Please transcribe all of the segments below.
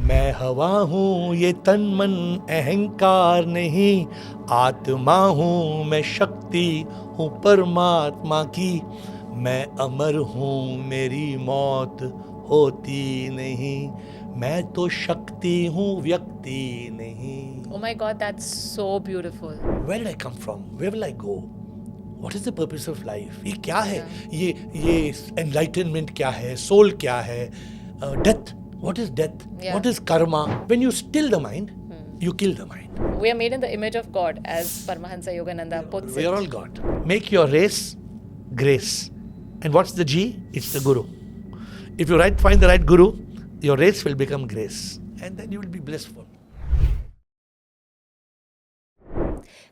मैं हवा हूँ ये तन मन अहंकार नहीं, आत्मा हूँ मैं शक्ति हूँ परमात्मा की, मैं अमर हूँ मेरी मौत होती नहीं, मैं तो शक्ति हूँ व्यक्ति नहीं. Oh my God, that's so beautiful. Where did I come from? Where will I go? What is the purpose of life? ये क्या है? Yeah. ये enlightenment क्या है? Soul क्या है? Death. What is death? Yeah. What is karma? When you still the mind, you kill the mind. We are made in the image of God, as Paramahansa Yogananda puts We it. are all God. Make your race grace. And what's the G? It's the Guru. If you find the right Guru, your race will become grace. And then you will be blissful.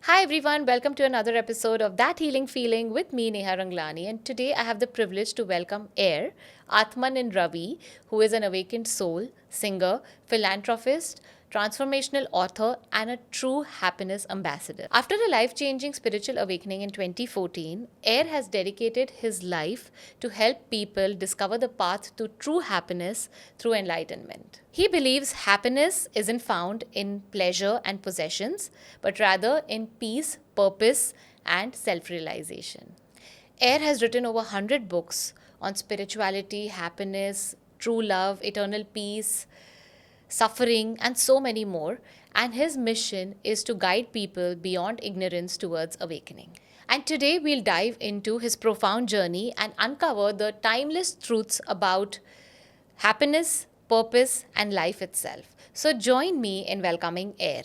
Hi everyone, welcome to another episode of That Healing Feeling with me, Neha Ranglani. And today I have the privilege to welcome Air, Atman and Ravi, who is an awakened soul, singer, philanthropist, transformational author, and a true happiness ambassador. After a life-changing spiritual awakening in 2014, Air has dedicated his life to help people discover the path to true happiness through enlightenment. He believes happiness isn't found in pleasure and possessions, but rather in peace, purpose, and self-realization. Air has written over 100 books on spirituality, happiness, true love, eternal peace, suffering, and so many more. And his mission is to guide people beyond ignorance towards awakening. And today we'll dive into his profound journey and uncover the timeless truths about happiness, purpose, and life itself. So join me in welcoming Air.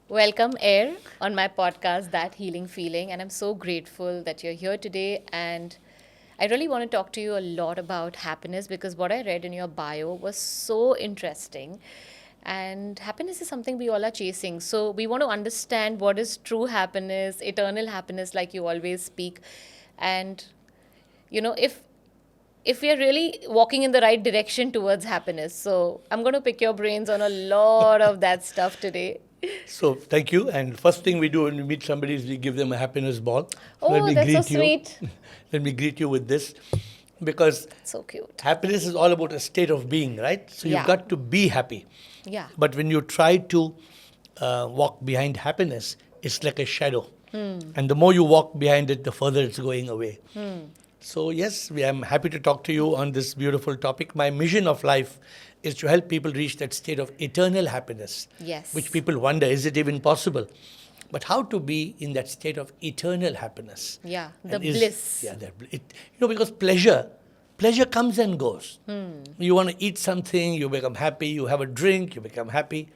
Welcome, Air, on my podcast, That Healing Feeling. And I'm so grateful that you're here today. And I really want to talk to you a lot about happiness because what I read in your bio was so interesting. And happiness is something we all are chasing. So we want to understand what is true happiness, eternal happiness, like you always speak. And, you know, if we are really walking in the right direction towards happiness. So I'm going to pick your brains on a lot of that stuff today. So thank you. And first thing we do when we meet somebody is we give them a happiness ball. So Oh, that's so sweet. Let me greet you with this, because So cute. happiness is all about a state of being, right? So you've Yeah. got to be happy. Yeah. But when you try to walk behind happiness, it's like a shadow. And the more you walk behind it, the further it's going away. So yes, I'm happy to talk to you on this beautiful topic. My mission of life is to help people reach that state of eternal happiness. Yes. Which people wonder, is it even possible? But how to be in that state of eternal happiness? Yeah, the And bliss. Yeah, because pleasure comes and goes. You want to eat something, you become happy. You have a drink, you become happy.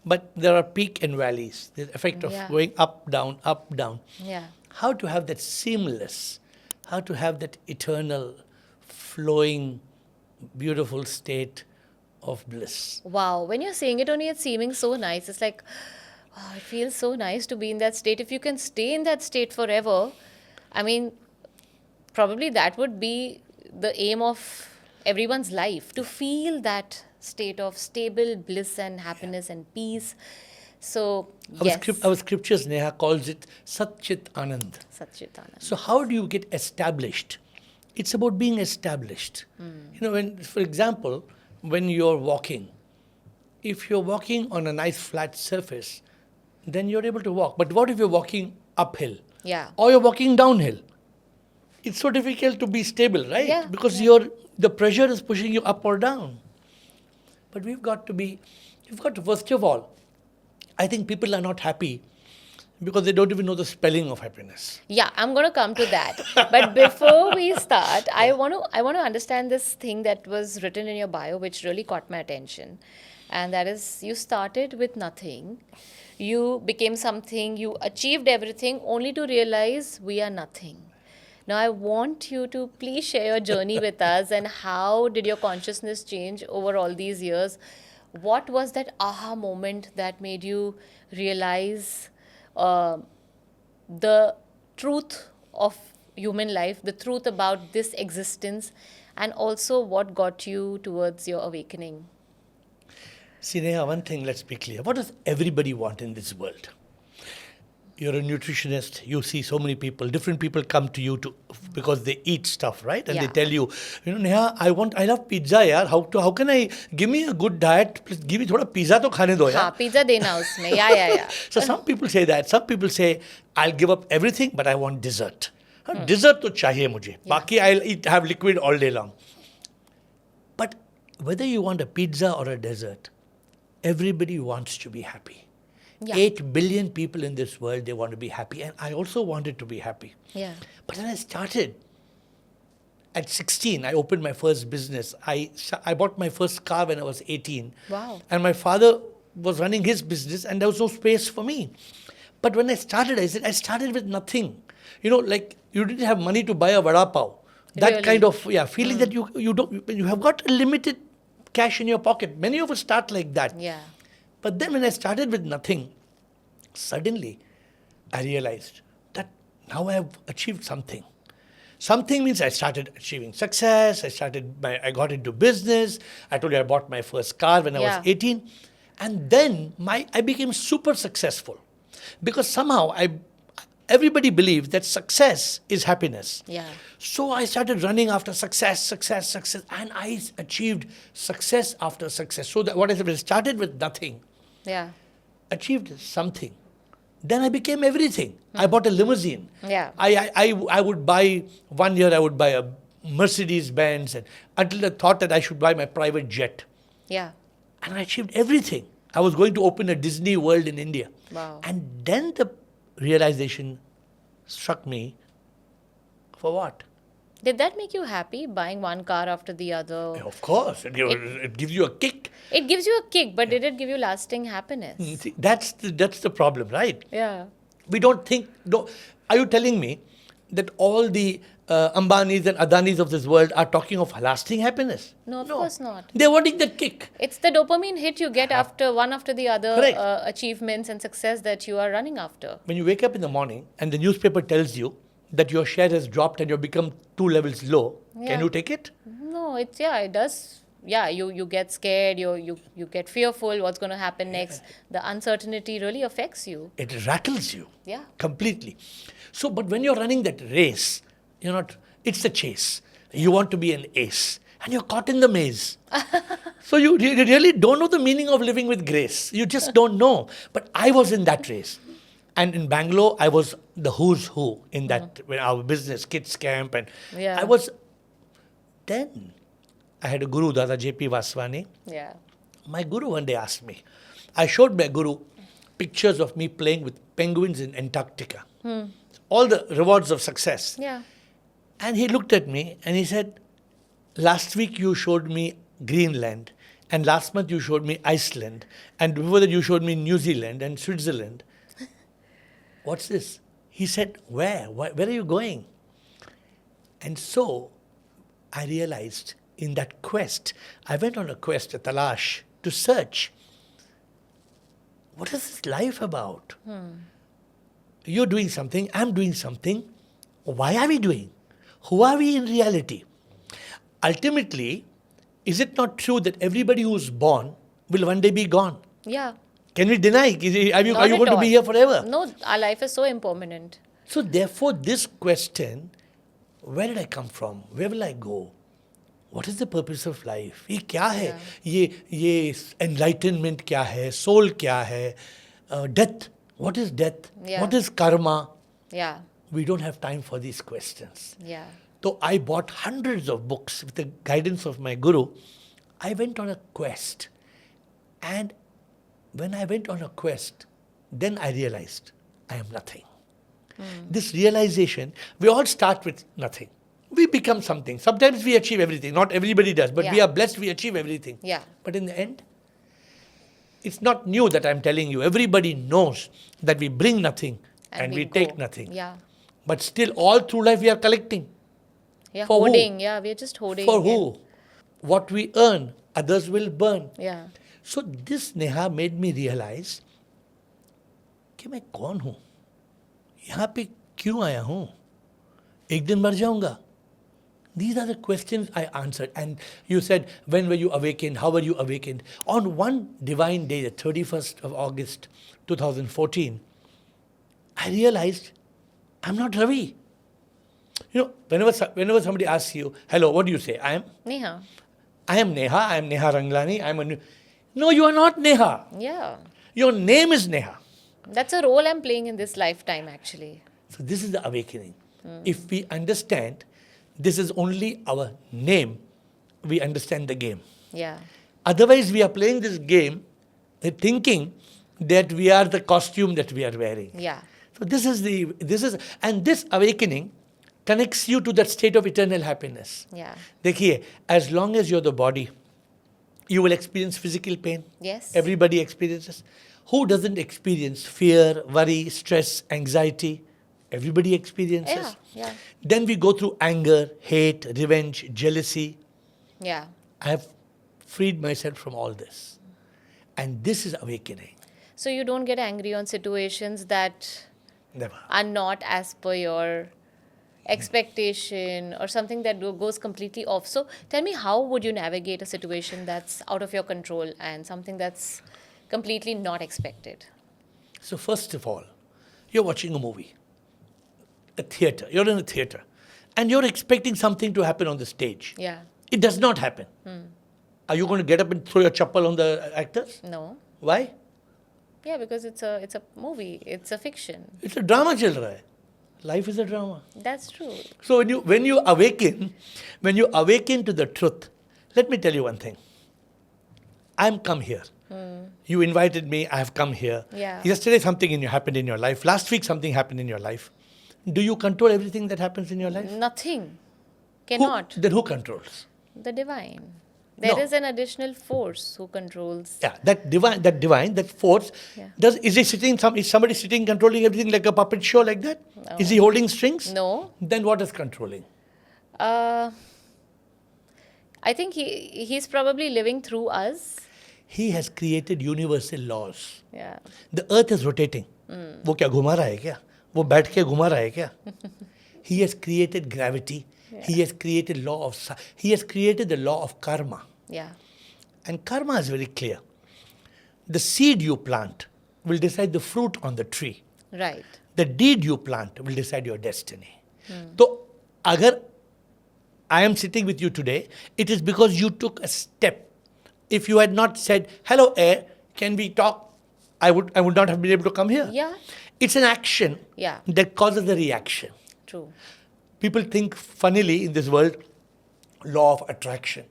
But there are peak and valleys. The effect of Yeah. going up, down, up, down. Yeah. How to have that seamless, how to have that eternal, flowing, beautiful state of bliss. Wow. When you're saying it only, it's seeming so nice. It's like, oh, it feels so nice to be in that state. If you can stay in that state forever, I mean, probably that would be the aim of everyone's life, to feel that state of stable bliss and happiness and peace. So, yes. Our scriptures, Neha, calls it Satchidananda. Satchidananda. So how do you get established? It's about being established. For example, when you're walking, if you're walking on a nice flat surface, then you're able to walk. But what if you're walking uphill? Yeah. Or you're walking downhill? It's so difficult to be stable, right? Yeah, Because the pressure is pushing you up or down. But you've got to, first of all, I think people are not happy because they don't even know the spelling of happiness. Yeah, I'm going to come to that. But before we start, I want to understand this thing that was written in your bio, which really caught my attention. And that is, you started with nothing. You became something, you achieved everything only to realize we are nothing. Now, I want you to please share your journey with us, and how did your consciousness change over all these years? What was that aha moment that made you realize the truth of human life, the truth about this existence, and also what got you towards your awakening? See, Neha, one thing, let's be clear. What does everybody want in this world? you're a nutritionist, you see so many people, different people come to you because they eat stuff, right? And they Yeah. tell you, Neha, I love pizza, yaar. How can I, give me a good diet, please give me thoda pizza to khane do, yaar. हाँ pizza देना उसमें या So some people say that. Some people say, I'll give up everything, but I want dessert. Dessert to chahiye mujhe. Baki I'll have liquid all day long. But whether you want a pizza or a dessert, everybody wants to be happy. Yeah. 8 billion people in this world, they want to be happy. And I also wanted to be happy. Yeah. But then I started. At 16, I opened my first business. I bought my first car when I was 18. Wow. And my father was running his business and there was no space for me. But when I started, I started with nothing. Like you didn't have money to buy a vada pav. That Really? kind of feeling that you have got limited cash in your pocket. Many of us start like that. Yeah. But then when I started with nothing, suddenly I realized that now I have achieved something. Something means I started achieving success, I got into business, I told you I bought my first car when I was 18. And then I became super successful. Because somehow everybody believes that success is happiness. Yeah. So I started running after success, and I achieved success after success. So that what I said, I started with nothing, Yeah. achieved something. Then I became everything. I bought a limousine. Yeah. I would buy, one year I would buy a Mercedes Benz, and until I thought that I should buy my private jet. Yeah. And I achieved everything. I was going to open a Disney World in India. Wow. And then the realization struck me, for what? Did that make you happy, buying one car after the other? Of course, it gives you a kick. It gives you a kick, but did it give you lasting happiness? See, that's the problem, right? Yeah. We don't think. Are you telling me that all the Ambanis and Adanis of this world are talking of lasting happiness? No, of course not. They're wanting that kick. It's the dopamine hit you get after one after the other Correct. achievements and success that you are running after. When you wake up in the morning and the newspaper tells you that your share has dropped and you've become 2 levels low, Yeah. can you take it? No, it does. Yeah, you get scared, you get fearful, what's going to happen next. The uncertainty really affects you. It rattles you. Yeah. Completely. So, but when you're running that race, it's a chase. You want to be an ace. And you're caught in the maze. So you really don't know the meaning of living with grace. You just don't know. But I was in that race. And in Bangalore, I was the who's who in that, when our business, kids camp. And Yeah. then I had a guru, Dada J.P. Vaswani. Yeah. My guru one day asked me, I showed my guru pictures of me playing with penguins in Antarctica. All the rewards of success. Yeah. And he looked at me and he said, last week you showed me Greenland, and last month you showed me Iceland, and before that you showed me New Zealand and Switzerland. What's this? He said, where are you going? And so I realized in that quest, I went on a quest, a talash, to search. What is this life about? You're doing something, I'm doing something. Why are we doing? Who are we in reality? Ultimately, is it not true that everybody who's born will one day be gone? Yeah. Can we deny? Are you Not going at to all. be here forever? No, our life is so impermanent. So therefore, this question, where did I come from? Where will I go? What is the purpose of life? ये क्या है? ये enlightenment क्या है? Soul क्या है? Death. What is death? Yeah. What is karma? Yeah. We don't have time for these questions. Yeah. So I bought hundreds of books with the guidance of my guru. I went on a quest. And when I went on a quest, then I realized I am nothing. This realization, we all start with nothing. We become something. Sometimes we achieve everything. Not everybody does, but we Yeah. are blessed, we achieve everything. Yeah. But in the end, it's not new that I'm telling you. Everybody knows that we bring nothing and we take go. nothing. Yeah. But still, all through life, we are collecting. Yeah. For who? Hoarding. Yeah, we're just hoarding. For who? What we earn, others will burn. Yeah. So this Neha made me realize कि मैं कौन हूँ, यहाँ पे क्यों आया हूँ, एक दिन मर जाऊँगा. These are the questions I answered. And you said, when were you awakened? How were you awakened? On one divine day, the 31st of August 2014, I realized I'm not Ravi. Whenever somebody asks you, hello, what do you say? Neha. I am Neha. I am Neha Ranglani. No, you are not Neha. Yeah. Your name is Neha. That's a role I'm playing in this lifetime, actually. So this is the awakening. If we understand this is only our name, we understand the game. Yeah. Otherwise, we are playing this game thinking that we are the costume that we are wearing. Yeah. So and this awakening connects you to that state of eternal happiness. Yeah. देखिए, as long as you're the body, you will experience physical pain. Yes. Everybody experiences. Who doesn't experience fear, worry, stress, anxiety? Everybody experiences. Yeah. Then we go through anger, hate, revenge, jealousy. Yeah. I have freed myself from all this. And this is awakening. So you don't get angry on situations that Never. are not as per your expectation or something that goes completely off. So tell me, how would you navigate a situation that's out of your control and something that's completely not expected? So first of all, you're watching a movie, a theater. You're in a theater. And you're expecting something to happen on the stage. Yeah. It does not happen. Are you going to get up and throw your chappal on the actors? No. Why? Yeah, because it's a movie. It's a fiction. It's a drama chal raha hai. Life is a drama. That's true. So when you awaken to the truth, let me tell you one thing. I'm come here. You invited me, I have come here. Yeah. Yesterday something happened in your life. Last week something happened in your life. Do you control everything that happens in your life? Nothing. Cannot. Then who controls? The divine. There No. is an additional force who controls. Yeah, that force. Yeah. Is somebody sitting controlling everything like a puppet show like that? No. Is he holding strings? No. Then what is controlling? I think he's probably living through us. He has created universal laws. Yeah. The earth is rotating. वो क्या घुमा रहा है क्या? वो बैठ के घुमा रहा है क्या? He has created gravity. Yeah. He has created the law of karma. Yeah. And karma is very clear. The seed you plant will decide the fruit on the tree. Right. The deed you plant will decide your destiny. So, agar I am sitting with you today, it is because you took a step. If you had not said, hello air, can we talk? I would not have been able to come here. Yeah. It's an action Yeah. that causes a reaction. True. People think funnily in this world, law of attraction.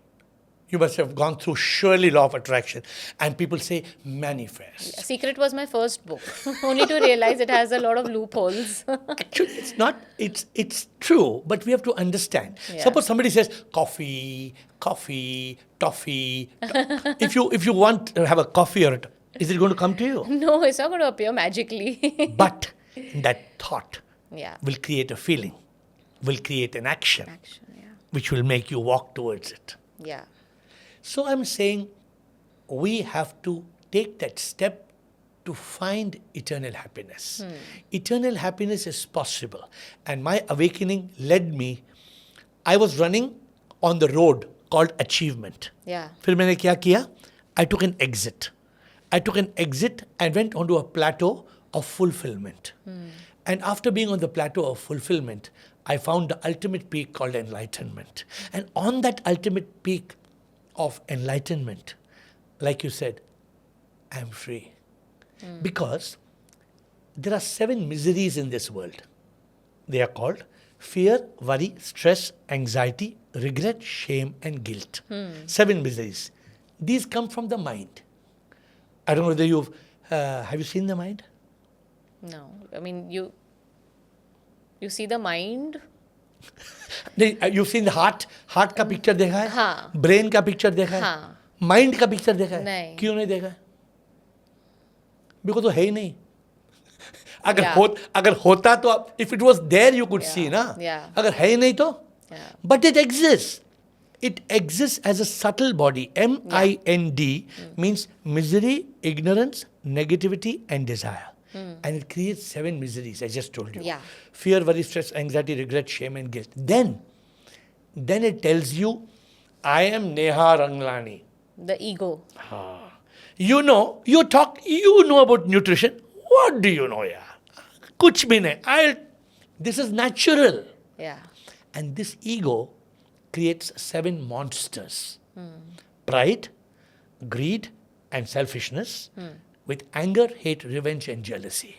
You must have gone through surely law of attraction. And people say, manifest. Secret was my first book. Only to realize it has a lot of loopholes. Actually, it's not. It's true, but we have to understand. Yeah. Suppose somebody says coffee, toffee. If you want to have a coffee is it going to come to you? No, it's not going to appear magically. But that thought Yeah. will create a feeling, will create an action, Yeah. which will make you walk towards it. Yeah. So I'm saying we have to take that step to find eternal happiness. Eternal happiness is possible. And my awakening led me, I was running on the road called achievement. Yeah. फिर मैंने क्या किया? I took an exit. And went onto a plateau of fulfillment. And after being on the plateau of fulfillment, I found the ultimate peak called enlightenment. And on that ultimate peak of enlightenment, like you said, I'm free. Because there are 7 miseries in this world. They are called fear, worry, stress, anxiety, regret, shame, and guilt. 7 miseries. These come from the mind. I don't know whether have you seen the mind? No. I mean, you see the mind. You've seen the heart का picture देखा है? हाँ. Brain का picture देखा है? हाँ. Mind का picture देखा है? नहीं. क्यों नहीं देखा है? Because वो है ही नहीं. Yeah. अगर होता तो if it was there you could see ना. Yeah. अगर है ही नहीं तो? Yeah. But it exists. It exists as a subtle body. MIND means misery, ignorance, negativity, and desire. And it creates 7 miseries, I just told you. Yeah. Fear, worry, stress, anxiety, regret, shame, and guilt. Then it tells you, I am Neha Ranglani. The ego. You know about nutrition. What do you know, yeah? कुछ भी नहीं, this is natural. Yeah. And this ego creates 7 monsters: pride, greed, and selfishness, with anger, hate, revenge, and jealousy.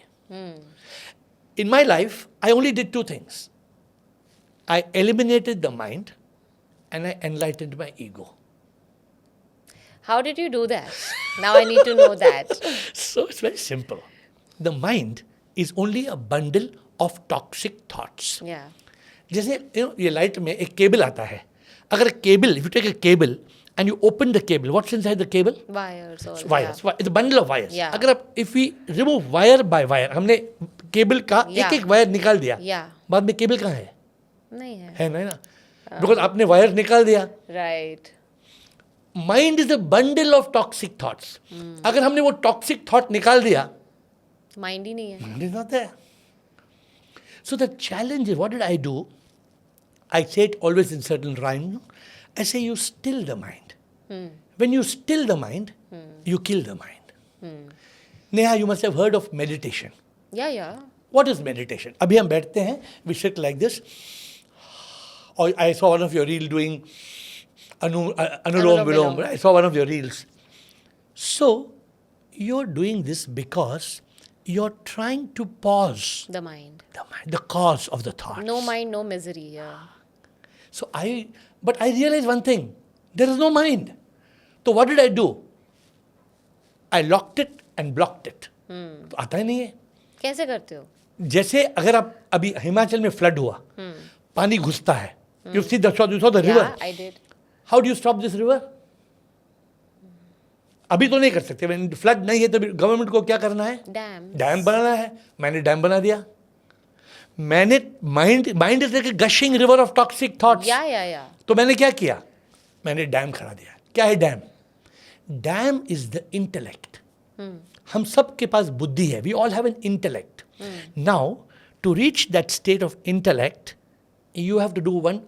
In my life, I only did 2 things. I eliminated the mind and I enlightened my ego. How did you do that? Now I need to know that. So it's very simple. The mind is only a bundle of toxic thoughts. Yeah. जैसे ये light में एक cable आता है. अगर cable, if you take a cable and you open the cable, what's inside the cable? Wires or Wires. It's a bundle of wires. Yeah. अगर आप, if we remove wire by wire, हमने cable का Yeah. एक wire निकाल दिया. Yeah. बाद में cable कहाँ है? नहीं है. है नहीं ना? Because आपने वायर निकाल दिया. Right. Mind is a bundle of toxic thoughts. अगर हमने वो toxic thought निकाल दिया, Mind ही नहीं है. mind is not there. So the challenge is, what did I do? I say it always in certain rhyme. I say you still the mind. When you still the mind, you kill the mind. Neha, you must have heard of meditation. Yeah, yeah. What is meditation? अभी हम बैठते हैं, we sit like this. Or I saw one of your reel doing Anulom Vilom. I saw one of your reels. So you're doing this because you're trying to pause The mind. the cause of the thought. No mind, no misery. Yeah. So but I realized one thing. There is no mind. So what did I do? I locked it and blocked it. तो आता ही नहीं है. कैसे करते हो? जैसे अगर आप अभी हिमाचल में फ्लड हुआ, पानी घुसता है. You see the river. Yeah, I did. How do you stop this river? अभी तो नहीं कर सकते. When flood नहीं है तो गवर्नमेंट को क्या करना है? डैम बनाना है. मैंने डैम बना दिया. मैंने mind is like a gushing river of toxic thoughts. या. तो मैंने क्या किया? मैंने डैम खड़ा दिया. क्या है dam? Dam is the intellect. हम सब के पास बुद्धि है. We all have an intellect. Now to reach that state of intellect, you have to do one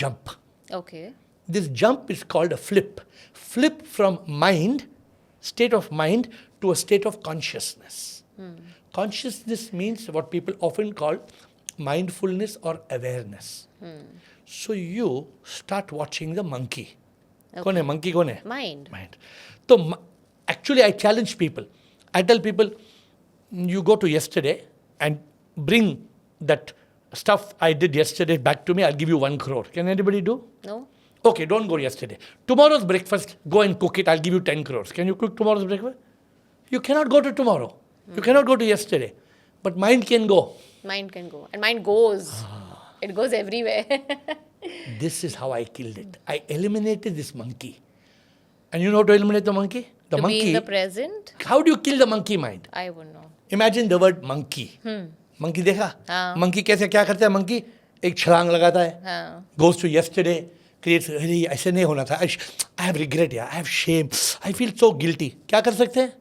jump. Okay. This jump is called a flip. Flip from mind, state of mind, to a state of consciousness. Consciousness means what people often call mindfulness or awareness. So you start watching the monkey. Okay. कौन है monkey? कौन है? Mind. So actually I challenge people. I tell people, you go to yesterday and bring that stuff I did yesterday back to me. I'll give you 1 crore. Can anybody do? No. Okay, don't go yesterday. Tomorrow's breakfast, go and cook it. I'll give you 10 crores. Can you cook tomorrow's breakfast? You cannot go to tomorrow. You cannot go to yesterday. But mind can go. Mind can go. And mind goes. It goes everywhere. This is how I killed it. I eliminated this monkey. And you know how to eliminate the monkey? The To monkey. be in the present? How do you kill the monkey mind? I wouldn't know. Imagine the word monkey. Monkey देखा? हाँ. Monkey कैसे क्या करता है? Monkey एक छलांग लगाता है. हाँ. Goes to yesterday. Creates, अरे ऐसे नहीं होना था. I have regret, yeah. I have shame. I feel so guilty. क्या कर सकते हैं?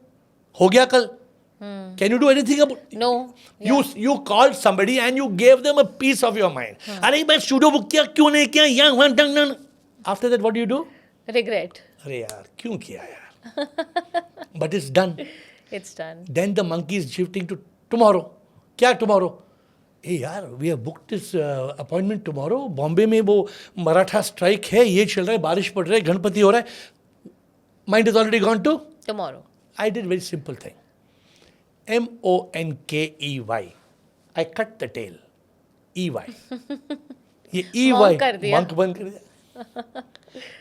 हो गया कल. Can you do anything about it? No. You called somebody and you gave them a piece of your mind. अरे मैं sudo book किया क्यों नहीं किया? यहाँ वहाँ डंग डंग. After that what do? Regret. अरे यार क्यों किया यार? But it's done. It's done. Then the monkey is shifting to tomorrow. क्या tomorrow? ए यार we have booked this appointment tomorrow. Bombay में वो मराठा स्ट्राइक है, ये चल रहा है, बारिश पड़ रहा है, गणपति हो रहा है. Mind is already gone to Tomorrow. I did very simple thing. MONKEY. I cut the tail. EY. ये EY Monk कर दिया. monk बंद कर दिया.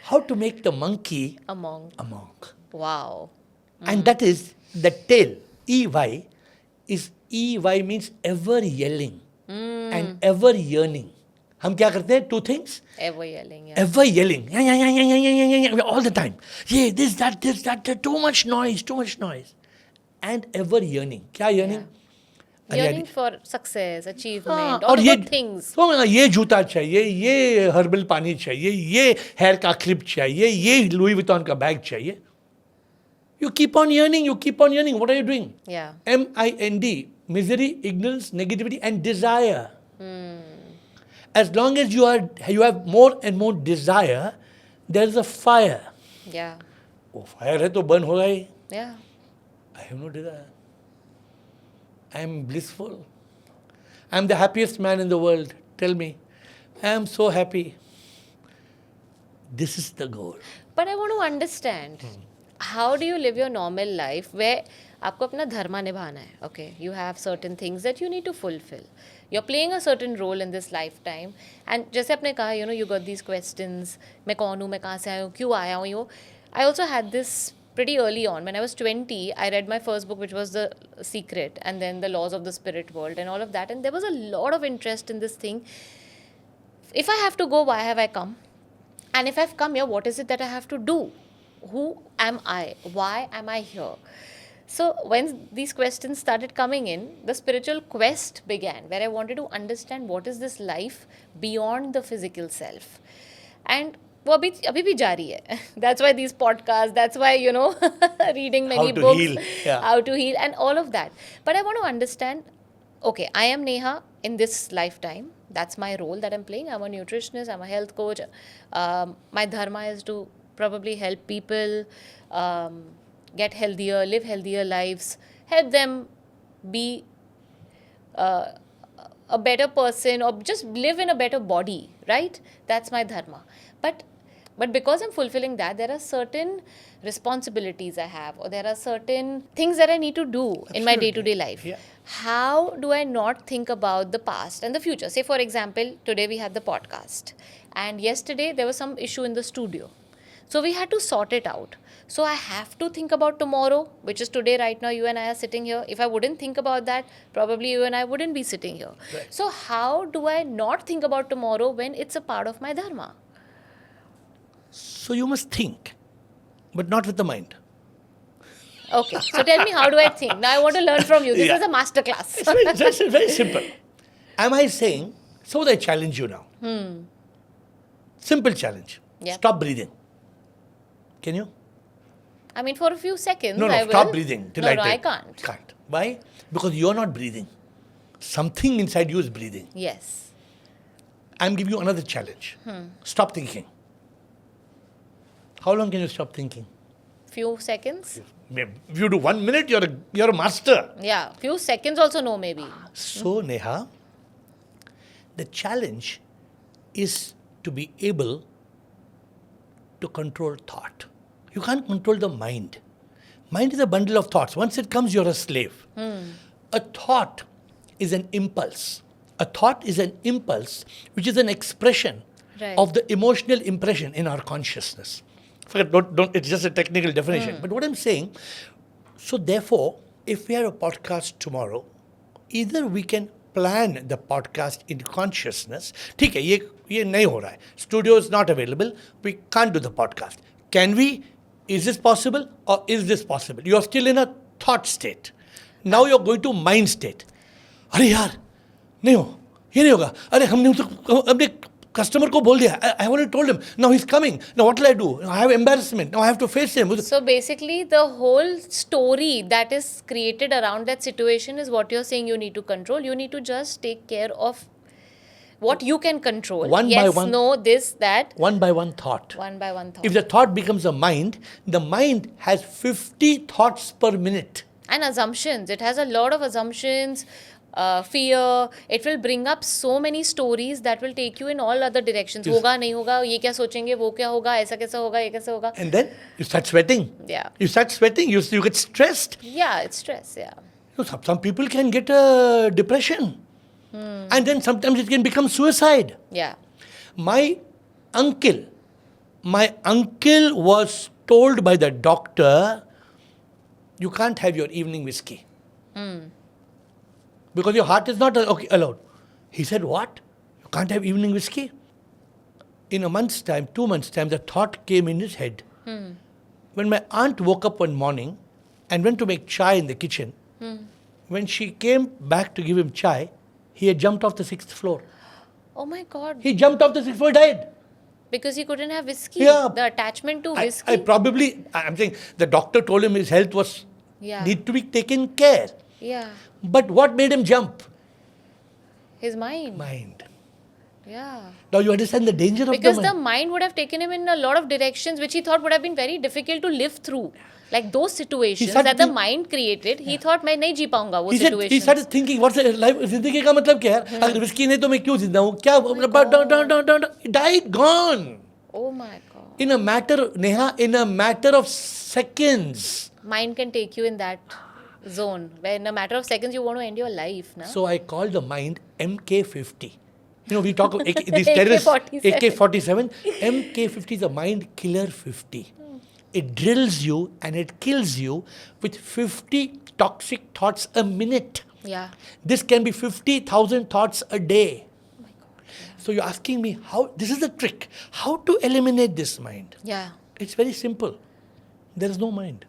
How to make the monkey A monk. a monk. Wow. And that is the tail. EY is EY means ever yelling and ever yearning. हम क्या करते हैं? 2 things. Ever yelling. Yeah. Ever yelling. Yeah, all the time. Yeah, this, that, too much noise. And ever yearning. क्या yearning? Yearning for success, achievement, और all the ये good things. तो ये जूता चाहिए, ये हर्बल पानी चाहिए, ये हेयर का क्लिप चाहिए, ये लुई विटॉन का बैग चाहिए. You keep on yearning. What are you doing? Yeah. MIND, misery, ignorance, negativity, and desire. As long as you have more and more desire, there is a fire. Yeah. वो fire है तो burn होगा ही. Yeah. I have no desire. I am blissful. I'm the happiest man in the world. Tell me. I am so happy. This is the goal. But I want to understand, how do you live your normal life where आपको अपना धर्म निभाना है, okay? You have certain things that you need to fulfill. You're playing a certain role in this lifetime. And जैसे आपने कहा, you got these questions, मैं कौन हूँ, मैं कहाँ से आया हूँ, क्यों आया हूँ, I also had this pretty early on. When I was 20, I read my first book, which was The Secret, and then The Laws of the Spirit World, and all of that. And there was a lot of interest in this thing. If I have to go, why have I come? And if I've come here, what is it that I have to do? Who am I? Why am I here? So when these questions started coming in, the spiritual quest began, where I wanted to understand what is this life beyond the physical self. And वो अभी भी जारी है. That's why these podcasts, that's why, reading many How to books, heal, yeah. how to heal, and all of that. But I want to understand, okay, I am Neha in this lifetime. That's my role that I'm playing. I'm a nutritionist, I'm a health coach. My dharma is to probably help people get healthier, live healthier lives, help them be a better person, or just live in a better body, right? That's my dharma. But because I'm fulfilling that, there are certain responsibilities I have, or there are certain things that I need to do in my day-to-day life. Yeah. How do I not think about the past and the future? Say, for example, today we had the podcast, and yesterday there was some issue in the studio. So we had to sort it out. So I have to think about tomorrow, which is today. Right now, you and I are sitting here. If I wouldn't think about that, probably you and I wouldn't be sitting here. Right. So how do I not think about tomorrow when it's a part of my dharma? So you must think, but not with the mind. Okay, so tell me, how do I think? Now I want to learn from you. This Yeah. is a master class. It's very simple. Am I saying, so I challenge you now. Simple challenge. Yeah. Stop breathing. Can you? I mean, for a few seconds, No, I will. stop breathing till No, I no, tell. I can't. Can't. Why? Because you're not breathing. Something inside you is breathing. Yes. I'm giving you another challenge. Stop thinking. How long can you stop thinking? Few seconds? If you do 1 minute, you're a master. Yeah, few seconds also no, maybe. So, Neha, the challenge is to be able to control thought. You can't control the mind. Mind is a bundle of thoughts. Once it comes, you're a slave. A thought is an impulse. A thought is an impulse, which is an expression Right. of the emotional impression in our consciousness. Forget, don't, it's just a technical definition. But what I'm saying, so therefore, if we have a podcast tomorrow, either we can plan the podcast in consciousness. ठीक है, ये नहीं हो रहा है. Studio is not available. We can't do the podcast. Can we? Is this possible or is this possible? You are still in a thought state. Now you are going to mind state. अरे यार, नहीं हो, ये नहीं होगा. अरे हमने customer को बोल दिया. I already told him. Now he's coming. Now what will I do? I have embarrassment. Now I have to face him. So basically, the whole story that is created around that situation is what you're saying you need to control. You need to just take care of what you can control. One by yes, one. no, this, that. One by one thought. One by one thought. If the thought becomes a mind, the mind has 50 thoughts per minute. And assumptions. It has a lot of assumptions, fear. It will bring up so many stories that will take you in all other directions. Yes. होगा नहीं होगा, ये क्या सोचेंगे, वो क्या होगा, ऐसा कैसा होगा, ये कैसा होगा. And then you start sweating. Yeah. You start sweating, you get stressed. Yeah, it's stress, yeah. Some people can get depression. And then sometimes it can become suicide. Yeah. My uncle was told by the doctor, you can't have your evening whiskey. Because your heart is not allowed. He said, what? You can't have evening whiskey? In a month's time, 2 months' time, the thought came in his head. When my aunt woke up one morning and went to make chai in the kitchen, when she came back to give him chai, he had jumped off the 6th floor. Oh my God. He jumped off the 6th floor, died. Because he couldn't have whiskey. Yeah. The attachment to whiskey. I'm saying the doctor told him his health was Yeah. need to be taken care. Yeah. But what made him jump? His mind. Mind. Yeah. Now you understand the danger of Because the the mind. mind would have taken him in a lot of directions which he thought would have been very difficult to live through. Like those situations started that the think- mind created, he thought मैं नहीं जी पाऊंगा वो He said, he situations. started thinking, what's the life? जिंदगी का मतलब क्या है? अगर रिस्की नहीं तो मैं क्यों जिंदा हूँ? क्या? He died, gone. Oh my God. In a matter, Neha, in a matter of seconds. Mind can take you in that zone where in a matter of seconds you want to end your life. Na? So I call the mind MK50. You know, we talk about these terrorists, AK-47. AK-47. MK50 is a mind killer 50. It drills you and it kills you with 50 toxic thoughts a minute. Yeah. This can be 50,000 thoughts a day. So you're asking me how, this is the trick, how to eliminate this mind. Yeah. It's very simple. There is no mind.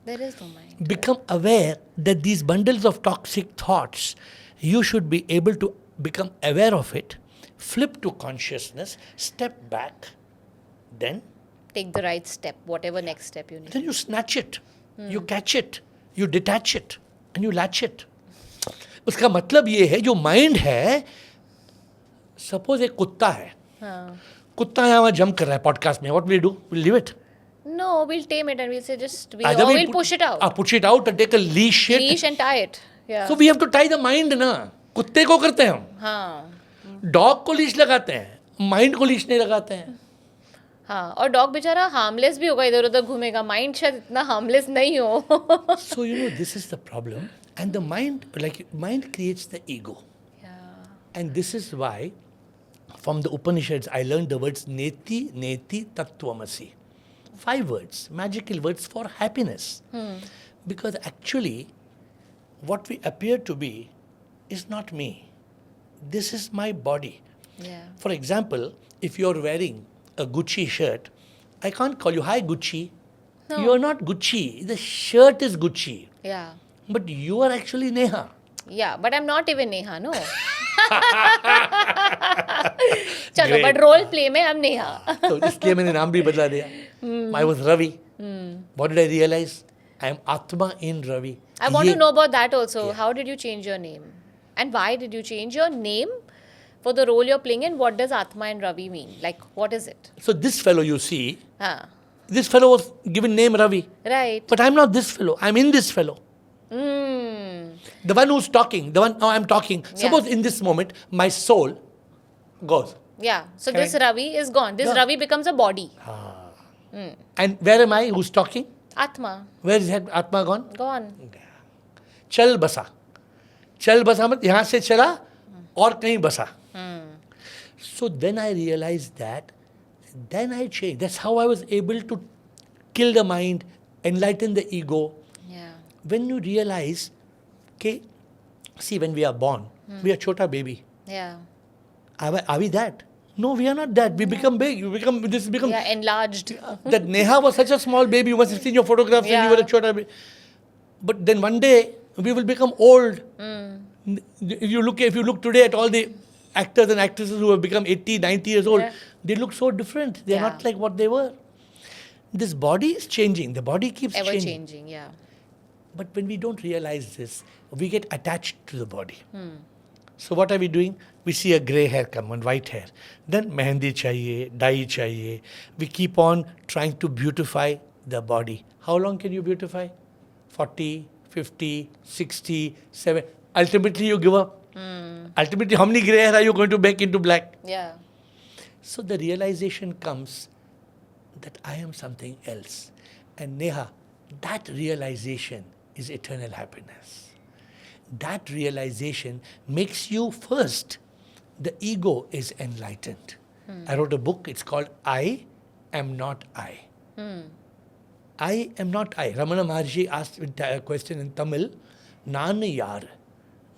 There is no mind. Become aware that these bundles of toxic thoughts, you should be able to become aware of it, flip to consciousness, step back, then Take the right step, whatever next step you need. you snatch it, you catch it, you detach it, and you latch it. उसका मतलब ये है जो mind है, suppose एक कुत्ता है, हाँ. कुत्ता यहाँ जंप कर रहा है पॉडकास्ट में, what will we do? We'll leave it. No, we'll tame it and we'll say just, Either or we we'll push it out. Push it out and take a leash. Leash and tie it. Yeah. So we have to tie the mind ना. कुत्ते को करते हैं हम. हाँ. Dog को leash लगाते हैं, माइंड को लीश नहीं लगाते हैं. हाँ, और डॉग बेचारा हार्मलेस भी होगा, इधर उधर घूमेगा, माइंड शायद इतना हार्मलेस नहीं हो. So you know this is the problem, and the mind, like mind creates the ego, Yeah. and this is why from the Upanishads I learned the words neti neti tattvamasi, 5 words, magical words for happiness, because actually what we appear to be is not me. This is my body. Yeah. For example, if you're wearing a Gucci shirt, I can't call you, hi Gucci. No. You're not Gucci. The shirt is Gucci. Yeah. But you are actually Neha. Yeah, but I'm not even Neha, no. चलो, Great. but role play में I'm Neha. So इसलिए मैंने नाम भी बदला दिया. I was Ravi. What did I realize? I am Atma in Ravi. I want ये- to know about that also. How did you change your name? And why did you change your name for the role you're playing and what does Atma and Ravi mean? Like, what is it? So this fellow you see, Huh. this fellow was given name Ravi. Right. But I'm not this fellow. I'm in this fellow. Mm. The one who's talking, the one now I'm talking. Yeah. Suppose in this moment, my soul goes. Yeah. So Correct. this Ravi is gone. This Gone. Ravi becomes a body. And where am I? Who's talking? Atma. Where is that Atma gone? Gone. चल बसा. चल बसा मतलब यहाँ से चला और कहीं बसा. So then I realized that, then I changed. That's how I was able to kill the mind, enlighten the ego. Yeah. When you realize, okay, see, when we are born, we are chota baby. Yeah. Are we that? No, we are not that. We become big. This become. Yeah. Enlarged. That Neha was such a small baby. You must have seen your photographs when you were a chota baby. But then one day we will become old. If you look today at all the actors and actresses who have become 80, 90 years old, Yeah. they look so different. They are Yeah. not like what they were. This body is changing. The body keeps Ever changing. changing. Yeah. But when we don't realize this, we get attached to the body. So what are we doing? We see a grey hair come on, white hair. Then mehendi chahiye, dye chahiye. We keep on trying to beautify the body. How long can you beautify? 40, 50, 60, 70. Ultimately you give up. Ultimately, how many grey hair are you going to make into black? Yeah. So the realization comes that I am something else. And Neha, that realization is eternal happiness. That realization makes you first, the ego is enlightened. I wrote a book, it's called I Am Not I. I am not I. Ramana Maharshi asked a question in Tamil, Nan Yar.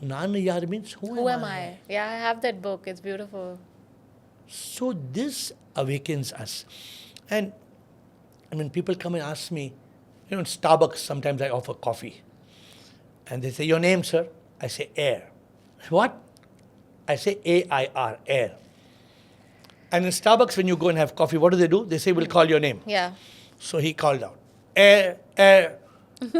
Nan Yar means Who am I? Yeah, I have that book. It's beautiful. So this awakens us. And I mean, people come and ask me, you know, in Starbucks, sometimes I offer coffee. And they say, your name, sir? I say, Air. What? I say, A-I-R, Air. And in Starbucks, when you go and have coffee, what do? They say, we'll call your name. Yeah. So he called out, Air, Air.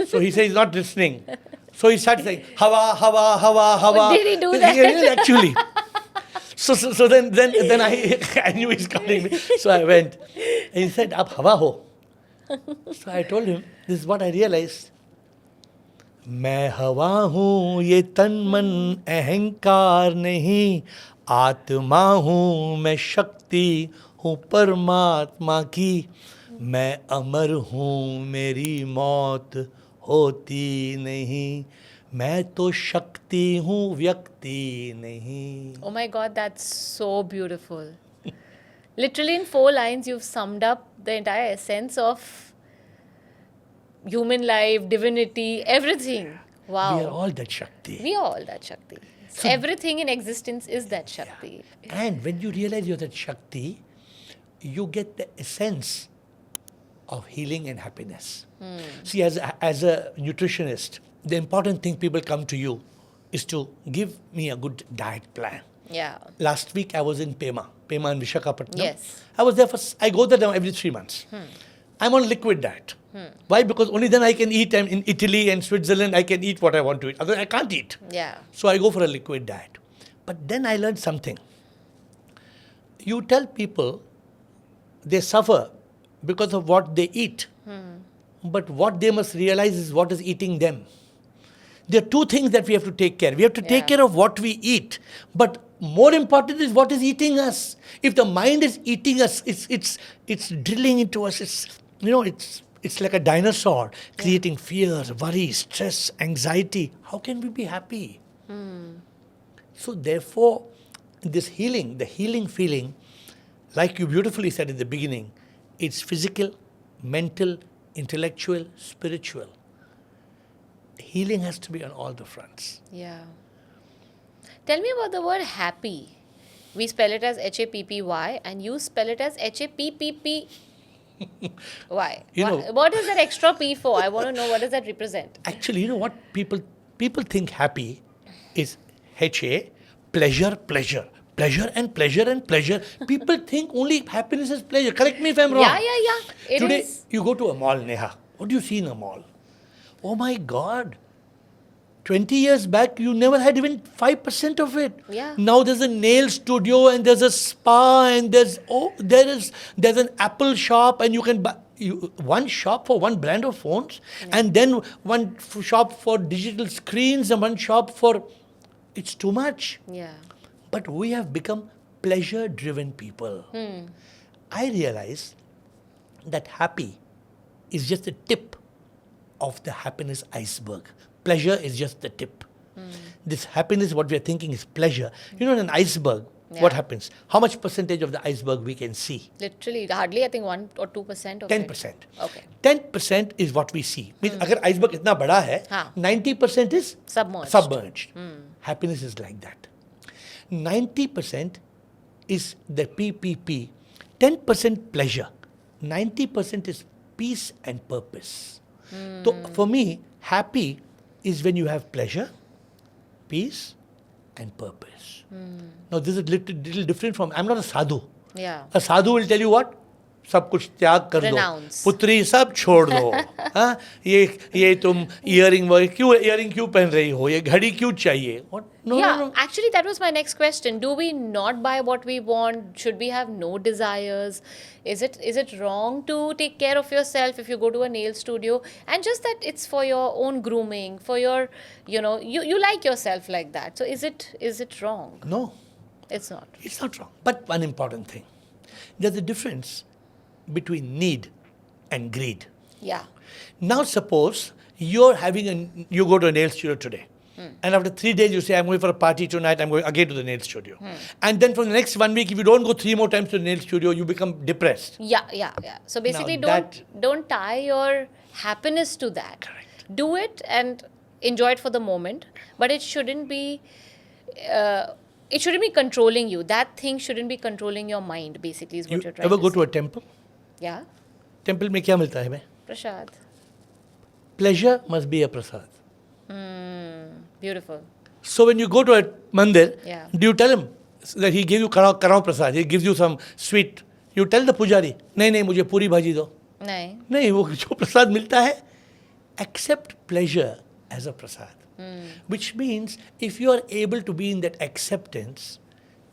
So he says he's not listening. So he starts saying, Hawa, Hawa, Hawa, Hawa. Did he do He that? did actually. So then I knew he's calling me. So I went. And he said, "Ab hawa ho." So I told him, this is what I realized. मैं हवा हूँ ये तन मन अहंकार नहीं, आत्मा हूँ मैं शक्ति हूँ परमात्मा की, मैं अमर हूँ मेरी मौत होती नहीं, मैं तो शक्ति हूँ व्यक्ति नहीं. Oh my God, that's so beautiful. Literally in 4 lines, you've summed up the entire essence of human life, divinity, everything. Wow. We are all that Shakti. We are all that Shakti. So- Everything in existence is that Shakti. And when you realize you're that Shakti, you get the essence of healing and happiness. See, as a nutritionist, the important thing people come to you is to give me a good diet plan. Yeah. Last week I was in Pema in Visakhapatnam. Yes. I was there I go there now every 3 months. I'm on liquid diet. Why? Because only then I can eat. I'm in Italy and Switzerland, I can eat what I want to eat. Otherwise I can't eat. Yeah. So I go for a liquid diet. But then I learned something. You tell people they suffer because of what they eat. But what they must realize is what is eating them. There are two things that we have to take care. We have to take Yeah. care of what we eat. But more important is what is eating us. If the mind is eating us, it's drilling into us. It's like a dinosaur, creating fear, worry, stress, anxiety. How can we be happy? So therefore, this healing, the healing feeling, like you beautifully said in the beginning, it's physical, mental, intellectual, spiritual. Healing has to be on all the fronts. Yeah. Tell me about the word happy. We spell it as HAPPY and you spell it as HAPPP. Why? You know- What is that extra P for? I want to know what does that represent. Actually, you know what people think happy is HA, pleasure, pleasure. Pleasure and pleasure and pleasure. People think only happiness is pleasure. Correct me if I'm wrong. Yeah. It Today, is. you go to a mall, Neha. What do you see in a mall? Oh my God. 20 years back, you never had even 5% of it. Yeah. Now there's a nail studio and there's a spa and there's an Apple shop and you can buy one shop for one brand of phones and then one shop for digital screens and one shop for... It's too much. Yeah. But we have become pleasure-driven people. I realize that happy is just the tip of the happiness iceberg. Pleasure is just the tip. This happiness, what we are thinking is pleasure. You know, in an iceberg, what happens? How much percentage of the iceberg we can see? Literally, hardly I think 1 or 2% of 10%. it. Okay. 10% is what we see. Means अगर iceberg इतना बड़ा है, हाँ. 90% is Submerged. Happiness is like that. 90% is the PPP. 10% pleasure. 90% is peace and purpose. So for me, happy is when you have pleasure, peace and purpose. Now this is little different from... I'm not a sadhu. Yeah. A sadhu will tell you what? सब कुछ त्याग कर दो, Renounce. पुत्री सब छोड़ दो. हाँ, ये तुम इयरिंग क्यों पहन रही हो, ये घड़ी क्यों चाहिए? No. Actually, that was my next question. Do we not buy what we want? Should we have no desires? Is it wrong to take care of yourself if you go to a nail studio? And just that it's for your own grooming, for your, you like yourself like that. So is it wrong? No, It's not. it's not wrong. But one important thing, there's a difference between need and greed. Yeah. Now suppose you go to a nail studio today. And after 3 days you say, I'm going for a party tonight, I'm going again to the nail studio. And then for the next 1 week, if you don't go 3 more times to the nail studio, you become depressed. Yeah. So basically, Now don't tie your happiness to that. Correct. Do it and enjoy it for the moment, but it shouldn't be controlling you. That thing shouldn't be controlling your mind. Basically, is what You you're trying ever to go say. to a temple? Yeah, Temple में क्या मिलता है? Prashad. Pleasure must be a prasad. Beautiful. So when you go to a mandir, Yeah. do you tell him that he gave you karao prasad, he gives you some sweet? You tell the pujari, नहीं मुझे पूरी भाजी दो. नहीं, वो जो प्रसाद मिलता है, accept pleasure as a prasad. Which means if you are able to be in that acceptance,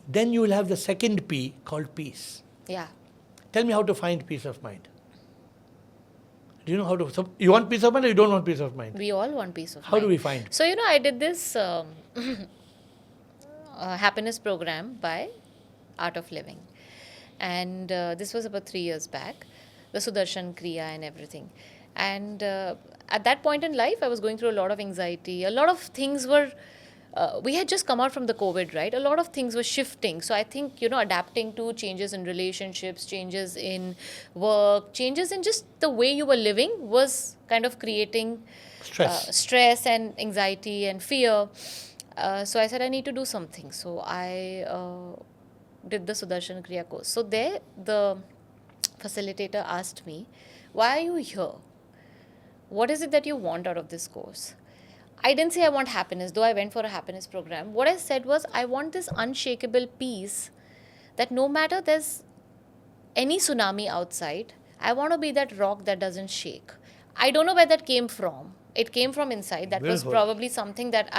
Then you will have the second P called peace. Yeah. Tell me how to find peace of mind. Do you know how to? So you want peace of mind or you don't want peace of mind? We all want peace of mind. How do we find? So, I did this happiness program by Art of Living. And this was about 3 years back, the Sudarshan Kriya and everything. And at that point in life, I was going through a lot of anxiety. A lot of things were, we had just come out from the COVID, right? A lot of things were shifting. So I think, adapting to changes in relationships, changes in work, changes in just the way you were living was kind of creating stress and anxiety and fear. So I said, I need to do something. So I did the Sudarshan Kriya course. So there, the facilitator asked me, why are you here? What is it that you want out of this course? I didn't say I want happiness, though I went for a happiness program. What I said was, I want this unshakable peace that no matter there's any tsunami outside, I want to be that rock that doesn't shake. I don't know where that came from. It came from inside. That was probably something that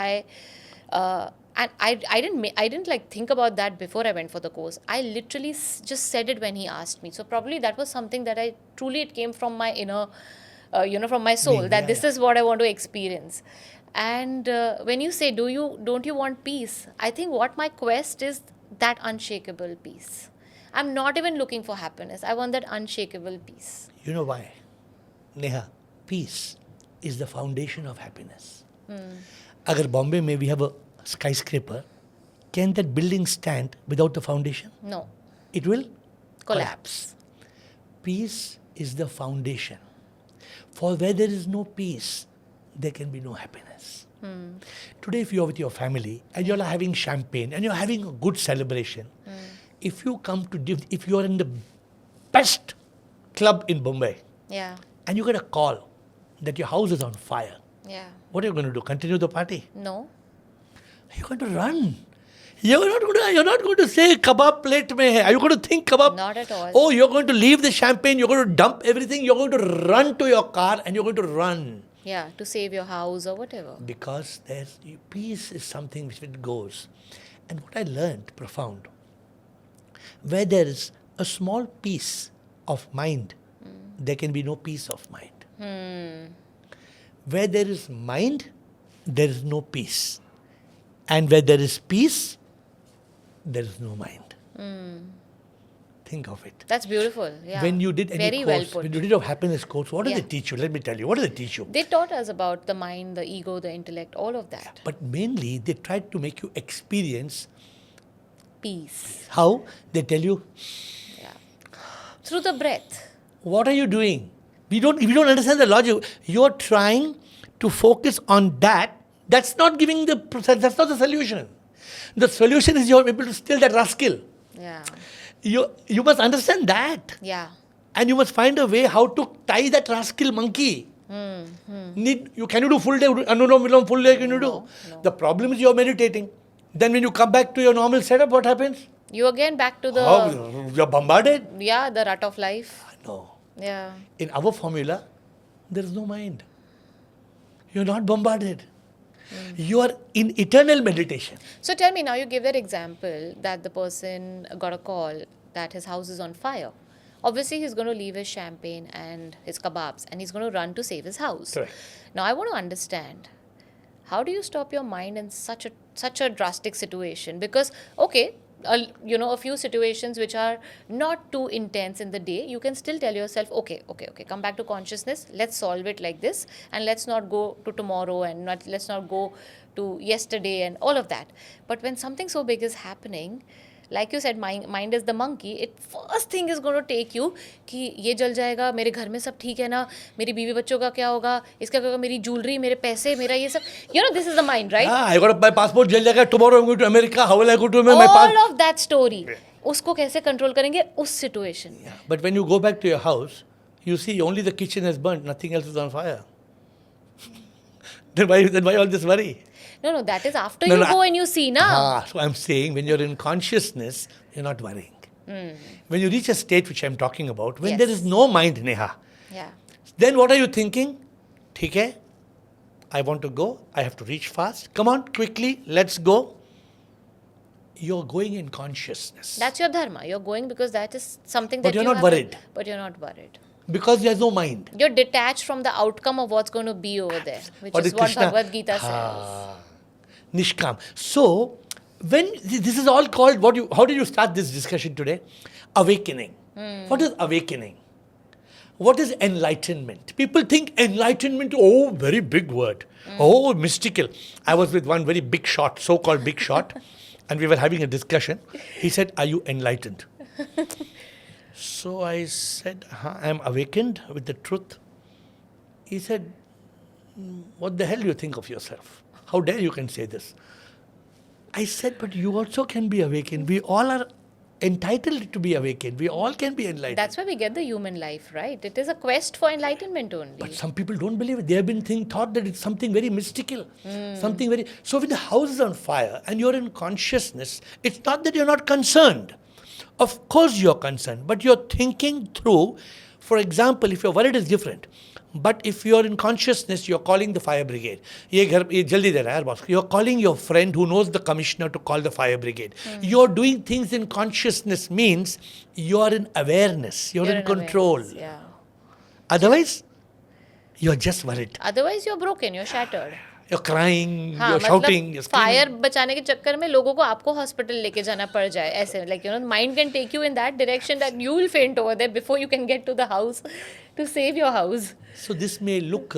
and I didn't like think about that before I went for the course. I literally just said it when he asked me. So probably that was something that it came from my inner, from my soul, that this is what I want to experience. And when you say, don't you want peace? I think what my quest is, that unshakable peace. I'm not even looking for happiness. I want that unshakable peace. You know why? Neha, peace is the foundation of happiness. Agar Bombay may we have a skyscraper, can that building stand without the foundation? No. It will Collapse. Peace is the foundation. For where there is no peace, there can be no happiness. Today, if you are with your family and you are having champagne and you are having a good celebration, if you if you are in the best club in Bombay, Yeah. and you get a call that your house is on fire, Yeah. what are you going to do? Continue the party? No. You're going to run. You're not going to say kebab plate mein hai. Are you going to think kebab? Not at all. Oh, you're going to leave the champagne, you're going to dump everything, you're going to run to your car and you're going to run. Yeah, to save your house or whatever. Because peace is something which it goes. And what I learned profound, where there is a small piece of mind, there can be no peace of mind. Where there is mind, there is no peace. And where there is peace, there is no mind. Think of it. That's beautiful. Yeah. When you did any Very course, well put. when you did a happiness course, what did Yeah. they teach you? Let me tell you. What did they teach you? They taught us about the mind, the ego, the intellect, all of that. But mainly, they tried to make you experience Peace. how they tell you, Yeah. Through the breath. what are you doing? If you don't understand the logic, you're trying to focus on that. That's not that's not the solution. The solution is you're able to still that rascal. Yeah. You must understand that. Yeah. And you must find a way how to tie that rascal monkey. Can you do full day? No, full day can you do? No. The problem is you're meditating. Then when you come back to your normal setup, what happens? You again back to the... You're bombarded? Yeah, the rut of life. No. Yeah. In our formula, there is no mind. You're not bombarded. You are in eternal meditation. So tell me now, you give that example that the person got a call that his house is on fire. Obviously, he's going to leave his champagne and his kebabs and he's going to run to save his house. Correct. Now, I want to understand, how do you stop your mind in such a drastic situation? Because, okay, a few situations which are not too intense in the day, you can still tell yourself, okay, come back to consciousness, let's solve it like this, and let's not go to tomorrow and let's not go to yesterday and all of that. But when something so big is happening, like you said, mind is the monkey. It first thing is going to take you कि ये जल जाएगा, मेरे घर में सब ठीक है ना, मेरी बीवी बच्चों का क्या होगा, इसका क्या होगा, मेरी jewelry, मेरे पैसे, मेरा ये सब. This is the mind, right? Yeah, I got my passport जल जाएगा. Tomorrow I'm going to America. How will I go to my All of that story. उसको कैसे control करेंगे उस situation? Yeah. But when you go back to your house, you see only the kitchen is burnt, nothing else is on fire. Then why all this worry? No, that is after you go and you see, na? So I'm saying when you're in consciousness, you're not worrying. When you reach a state which I'm talking about, when there is no mind, Neha, Yeah. then what are you thinking? ठीक है, I want to go, I have to reach fast. Come on, quickly, let's go. you're going in consciousness. That's your dharma. You're going because that is something But that you're you not have worried. to, but you're not worried. Because there's no mind. You're detached from the outcome of what's going to be over there, which What is did what Krishna? Bhagavad Gita says. Nishkam. So, when this is all called, how did you start this discussion today? Awakening. What is awakening? What is enlightenment? People think enlightenment, oh, very big word. Oh, mystical. I was with one very big shot, so-called big shot, and we were having a discussion. He said, are you enlightened? So I said, I am awakened with the truth. He said, what the hell do you think of yourself? How dare you can say this? I said, but you also can be awakened. We all are entitled to be awakened. We all can be enlightened. That's why we get the human life, right? It is a quest for enlightenment only. But some people don't believe it. They have been taught that it's something very mystical. Something very... So when the house is on fire and you're in consciousness, it's not that you're not concerned. Of course you're concerned, but you're thinking through. For example, if you're worried, it's different. But if you're in consciousness, you're calling the fire brigade. ये जल्दी दे रहा है boss. You're calling your friend who knows the commissioner to call the fire brigade. You're doing things in consciousness means you're in awareness. You're in control. Awareness, yeah. Otherwise, you're just worried. Otherwise, you're broken, you're shattered. You're crying, हाँ, you're shouting, you're screaming. Fire बचाने के चक्कर में लोगों को आपको hospital लेके जाना पड़ जाए ऐसे like you know mind can take you in that direction that you will faint over there before you can get to the house to save your house. So this may look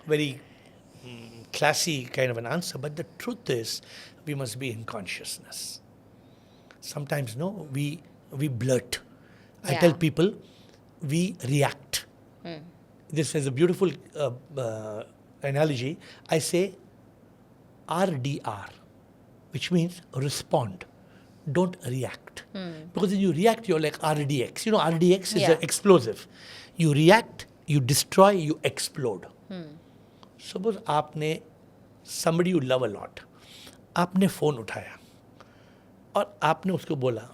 very classy kind of an answer, but the truth is we must be in consciousness. Sometimes we blurt. I tell people we react. This is a beautiful analogy. I say RDR, which means respond. Don't react. Because when you react, you're like RDX. You know, RDX is an explosive. You react, you destroy, you explode. Suppose आपने somebody you love a lot, आपने phone उठाया और आपने उसको बोला,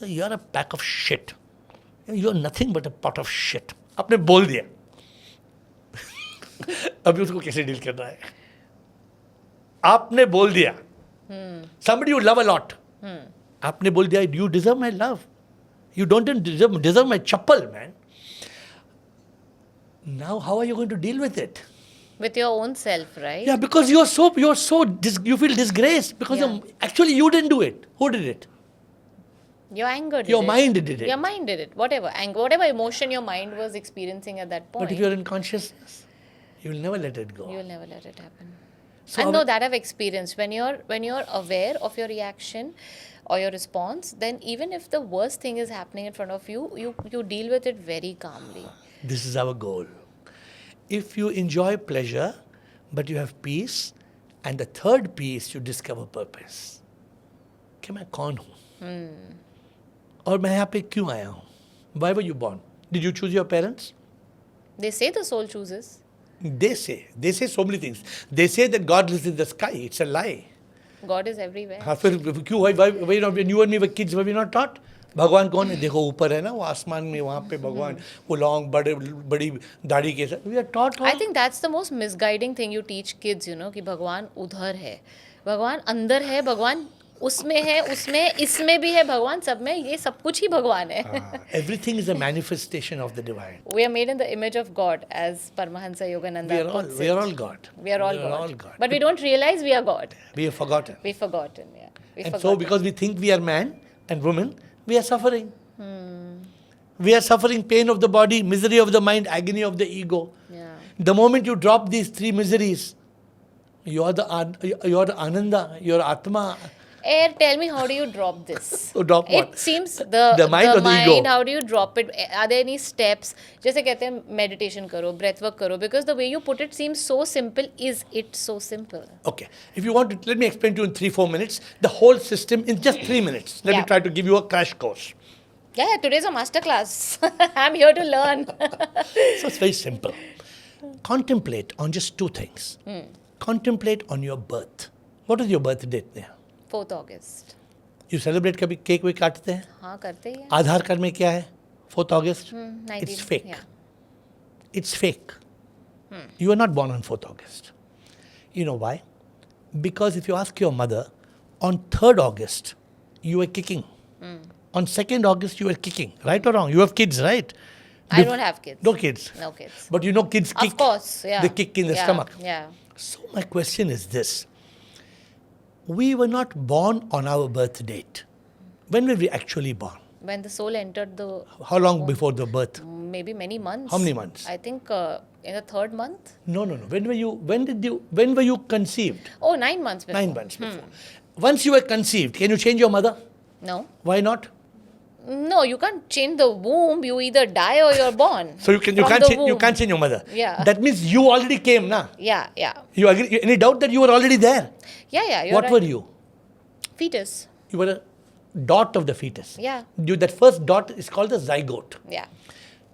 you're a pack of shit. You're nothing but a pot of shit. आपने बोल दिया. अभी उसको कैसे डील करना है? आपने बोल दिया. Somebody you love a lot. आपने बोल दिया, you deserve my love. You don't deserve my chappal, man. Now how are you going to deal with it? With your own self, right? Yeah, because you feel disgraced because actually you didn't do it. Who did it? Your anger did it. Your mind did it. Your mind did it. Whatever emotion your mind was experiencing at that point. But if you're in consciousness, you will never let it go. You will never let it happen. So I know that I've experienced. When you're aware of your reaction or your response, then even if the worst thing is happening in front of you, you deal with it very calmly. This is our goal. If you enjoy pleasure, but you have peace, and the third piece, you discover purpose. कि मैं कौन हूँ? और मैं यहाँ पे क्यों आया हूँ? Why were you born? Did you choose your parents? They say the soul chooses. They say so many things. They say that God lives in the sky. It's a lie. God is everywhere. हाँ फिर क्यों? Why not? When you and me were kids, were we not taught? भगवान कौन है? देखो ऊपर है ना वो आसमान में वहाँ पे भगवान वो लॉन्ग बड़ी दाढ़ी के साथ. We are taught. I think that's the most misguiding thing you teach kids, कि भगवान उधर है, भगवान अंदर है, भगवान उसमें है, उसमें इसमें भी है, भगवान सब में, ये सब कुछ ही भगवान है. Everything is a manifestation of the divine. We are made in the image of God, as Paramahansa Yogananda puts it. We are all God. We are all God. But we don't realize we are God. We have forgotten. We've forgotten, yeah. So because we think we are man and woman, we are suffering. We are suffering pain of the body, misery of the mind, agony of the ego. Yeah. The moment you drop these three miseries, you're the Ananda, you're Atma. Air, tell me, how do you drop this? Drop what? It seems the mind or the ego? How do you drop it? Are there any steps? जैसे कहते हैं meditation करो, breath work करो, because the way you put it seems so simple. Is it so simple? Okay. If you want to, let me explain to you in 3-4 minutes the whole system in just 3 minutes. Let me try to give you a crash course. Yeah, today's a master class. I'm here to learn. So it's very simple. Contemplate on just 2 things. Contemplate on your birth. What is your birth date there? 4th August. You celebrate कभी cake वेक काटते हैं? हाँ करते हैं. आधार card में क्या है? 4th August? 19, It's fake. Yeah. It's fake. You are not born on 4th August. You know why? Because if you ask your mother On 3rd August, you were kicking. On 2nd August, you were kicking. Right or wrong? You have kids, right? I don't have kids. No kids. No kids. But you know kids kick. Of course, yeah. They kick in the Yeah, stomach. Yeah. So my question is this. We were not born on our birth date. When were we actually born? When the soul entered the How long before the birth? maybe many months. How many months? I think in the 3rd month. No. When were you conceived? Oh, 9 months before. 9 months before. Once you were conceived, can you change your mother? No. Why not? No, you can't change the womb. You either die or you're born. So you from can't the change, you womb. can't change your mother. Yeah. That means you already came, na? Yeah. You agree? Any doubt that you were already there? Yeah, you're What right. were you? Fetus. You were a dot of the fetus. Yeah. That first dot is called the zygote. Yeah.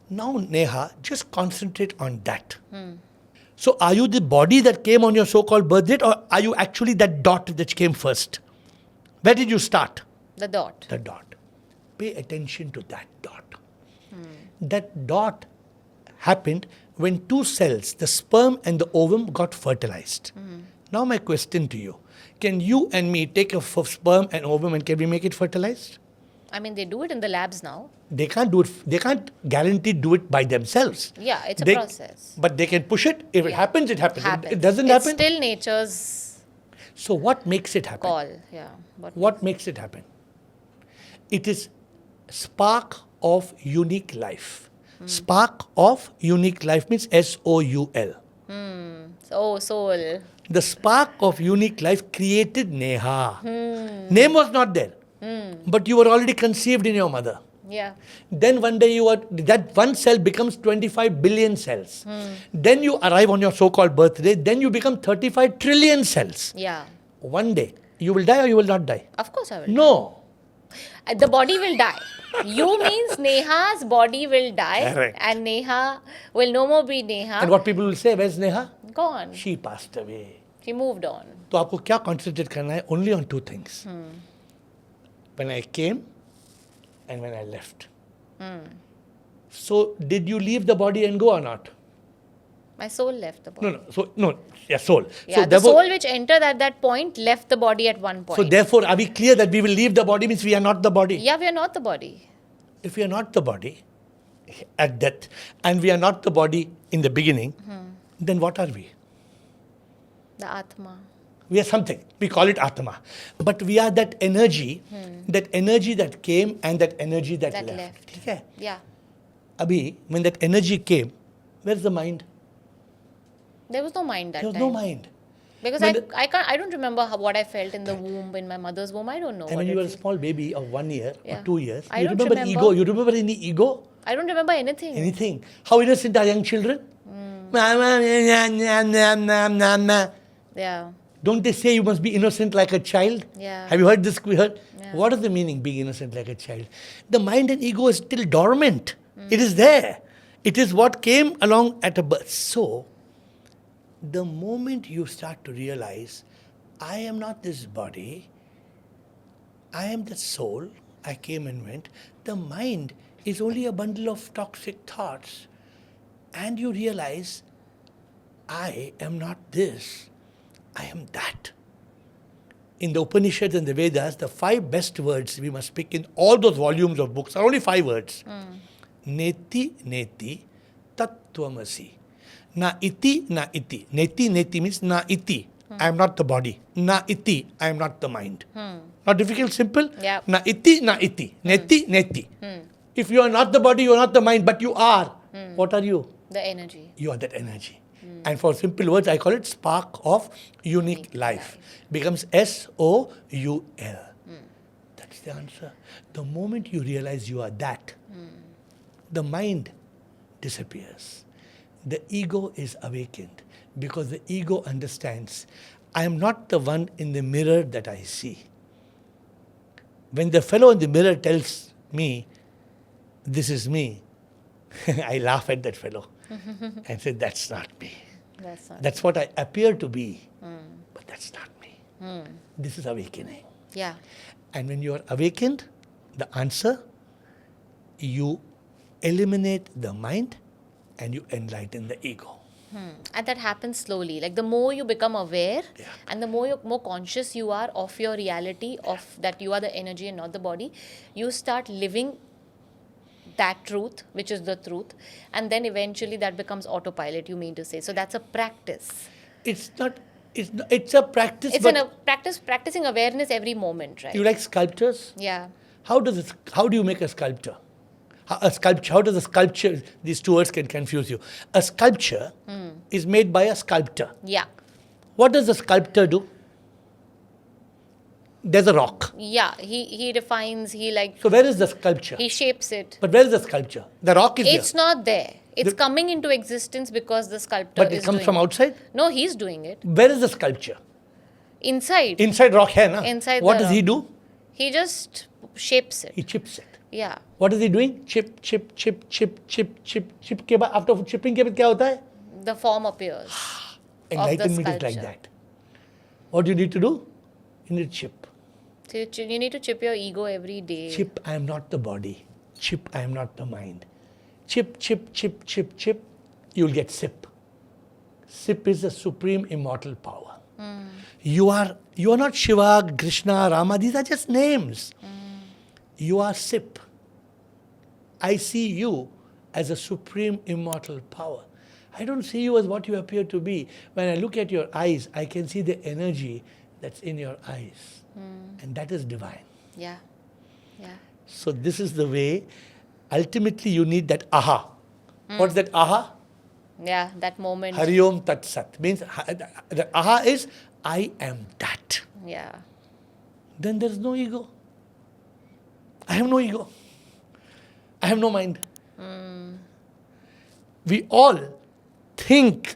Now, Neha, just concentrate on that. So, are you the body that came on your so-called birth date, or are you actually that dot that came first? Where did you start? The dot. The dot. Pay attention to that dot. That dot happened when 2 cells, the sperm and the ovum, got fertilized. Now, my question to you, can you and me take a sperm and ovum and can we make it fertilized? I mean, they do it in the labs now. They can't do it. They can't guarantee do it by themselves. Yeah, it's a They- process. But they can push it. If it happens, it happens. Happens. It doesn't It's happen. still nature's So what makes it happen? call. Yeah. What makes it happen? It is spark of unique life. Spark of unique life means SOUL. Oh, soul. The spark of unique life created Neha. Name was not there. But you were already conceived in your mother. Yeah. Then one day that one cell becomes 25 billion cells. Then you arrive on your so-called birthday. Then you become 35 trillion cells. Yeah. One day, you will die or you will not die? Of course I will. No. The body will die. You means Neha's body will die. Correct. And Neha will no more be Neha. And what people will say, where's Neha? Gone. She passed away. She moved on. तो आपको क्या concentrate करना है? Only on 2 things. When I came and when I left. So, did you leave the body and go or not? My soul left the body. Soul. Yeah, So the therefore, soul which entered at that point left the body at one point. so therefore, are we clear that we will leave the body means we are not the body? Yeah, we are not the body. If we are not the body at death and we are not the body in the beginning, then what are we? The Atma. We are something. We call it Atma. But we are that energy that came and that energy that left. ठीक है? Yeah. Abhi, when that energy came, where's the mind? There was no mind that There was time. no mind. Because When I don't remember what I felt in the womb, in my mother's womb. I don't know. And what when you it were a feels. small baby of 1 year Yeah. or 2 years, I you don't remember remember. ego? You remember any ego? I don't remember anything. Anything. How innocent are young children? Yeah. Don't they say you must be innocent like a child? Yeah. Have you heard this? Yeah. What is the meaning being innocent like a child? The mind and ego is still dormant. It is there. It is what came along at a birth. So, the moment you start to realize, I am not this body, I am the soul, I came and went, the mind is only a bundle of toxic thoughts. And you realize, I am not this, I am that. In the Upanishads and the Vedas, the 5 best words we must pick in all those volumes of books are only 5 words. Neti, neti, tattvamasi. Na iti, na iti. Neti, neti means na iti. I am not the body. Na iti, I am not the mind. Not difficult, simple? Yeah. Na iti, na iti. Neti, neti. If you are not the body, you are not the mind, but you are. What are you? The energy. You are that energy. And for simple words, I call it spark of unique life. Becomes SOUL. That's the answer. The moment you realize you are that, the mind disappears. The ego is awakened because the ego understands, I am not the one in the mirror that I see. When the fellow in the mirror tells me, this is me, I laugh at that fellow and say, that's not me. That's what I appear to be, but that's not me. This is awakening. Yeah. And when you are awakened, the answer, you eliminate the mind and you enlighten the ego. And that happens slowly. Like the more you become aware, Yeah. and the more conscious you are of your reality, of that you are the energy and not the body, you start living that truth, which is the truth, and then eventually that becomes autopilot. You mean to say? So that's a practice. It's not, it's a practice, It's a practicing awareness every moment, right? you like sculptures? Yeah. How do you make a sculpture? How does a sculpture, these two words can confuse you. A sculpture is made by a sculptor. Yeah. What does a sculptor do? There's a rock. Yeah. He defines. So where is the sculpture? He shapes it. But where is the sculpture? The rock is It's there. not there. It's coming into existence because the sculptor But is it comes doing from outside? No, he's doing it. Where is the sculpture? Inside. Inside rock hai na? Inside What the does he rock. do? He just shapes it. He chips it. Yeah. What is he doing? Chip. के बाद, after chipping के बाद क्या होता है? The form appears. Enlightenment is like sculpture. that. What do you need to do? You need to chip. So you need to chip your ego every day. Chip, I am not the body. Chip, I am not the mind. Chip, you'll get sip. Sip is the supreme immortal power. You are not Shiva, Krishna, Rama, these are just names. You are sip. I see you as a supreme immortal power. I don't see you as what you appear to be. When I look at your eyes, I can see the energy that's in your eyes. And that is divine. Yeah. Yeah. So this is the way, ultimately you need that aha. What's that aha? Yeah, that moment. Hari Om Tat Sat. Means the aha is, I am that. Yeah. Then there is no ego. I have no ego. I have no mind. We all think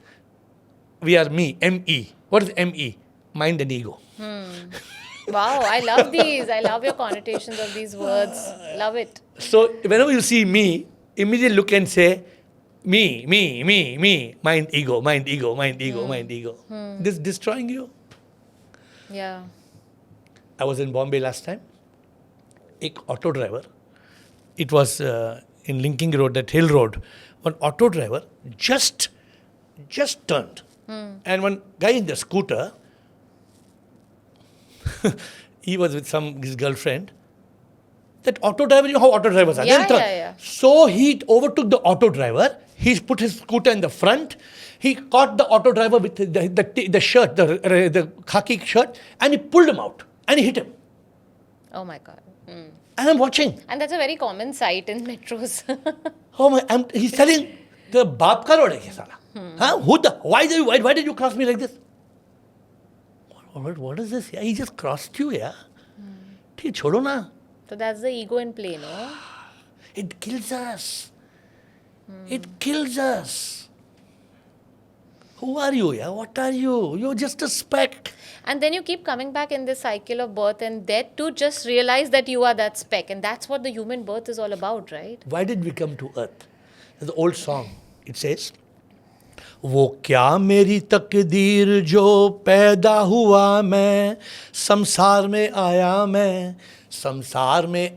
we are me, M-E. What is M-E? Mind and ego. Wow, I love these. I love your connotations of these words. Love it. So whenever you see me, immediately look and say, me. Mind, ego. This is destroying you. Yeah. I was in Bombay last time. Ek auto driver. It was in Linking Road, that hill road. One auto driver just turned. And one guy in the scooter, he was with his girlfriend. That auto driver, you know how auto drivers are. Yeah, They'll turn. yeah. So he overtook the auto driver. He put his scooter in the front. He caught the auto driver with the shirt, the khaki shirt, and he pulled him out. And he hit him. Oh my God. And I'm watching. And that's a very common sight in metros. Oh my! He's telling the baap ka road hai kya sala? Huh? Why did you cross me like this? What is this? Yeah, he just crossed you, yeah. ठीक छोड़ो ना. So that's the ego in play, no? It kills us. It kills us. Who are you? Yeah? What are you? You're just a speck. And then you keep coming back in this cycle of birth and death to just realize that you are that speck. And that's what the human birth is all about, right? Why did we come to earth? There's an old song. It says, वो क्या मेरी तकदीर जो पैदा हुआ मैं संसार में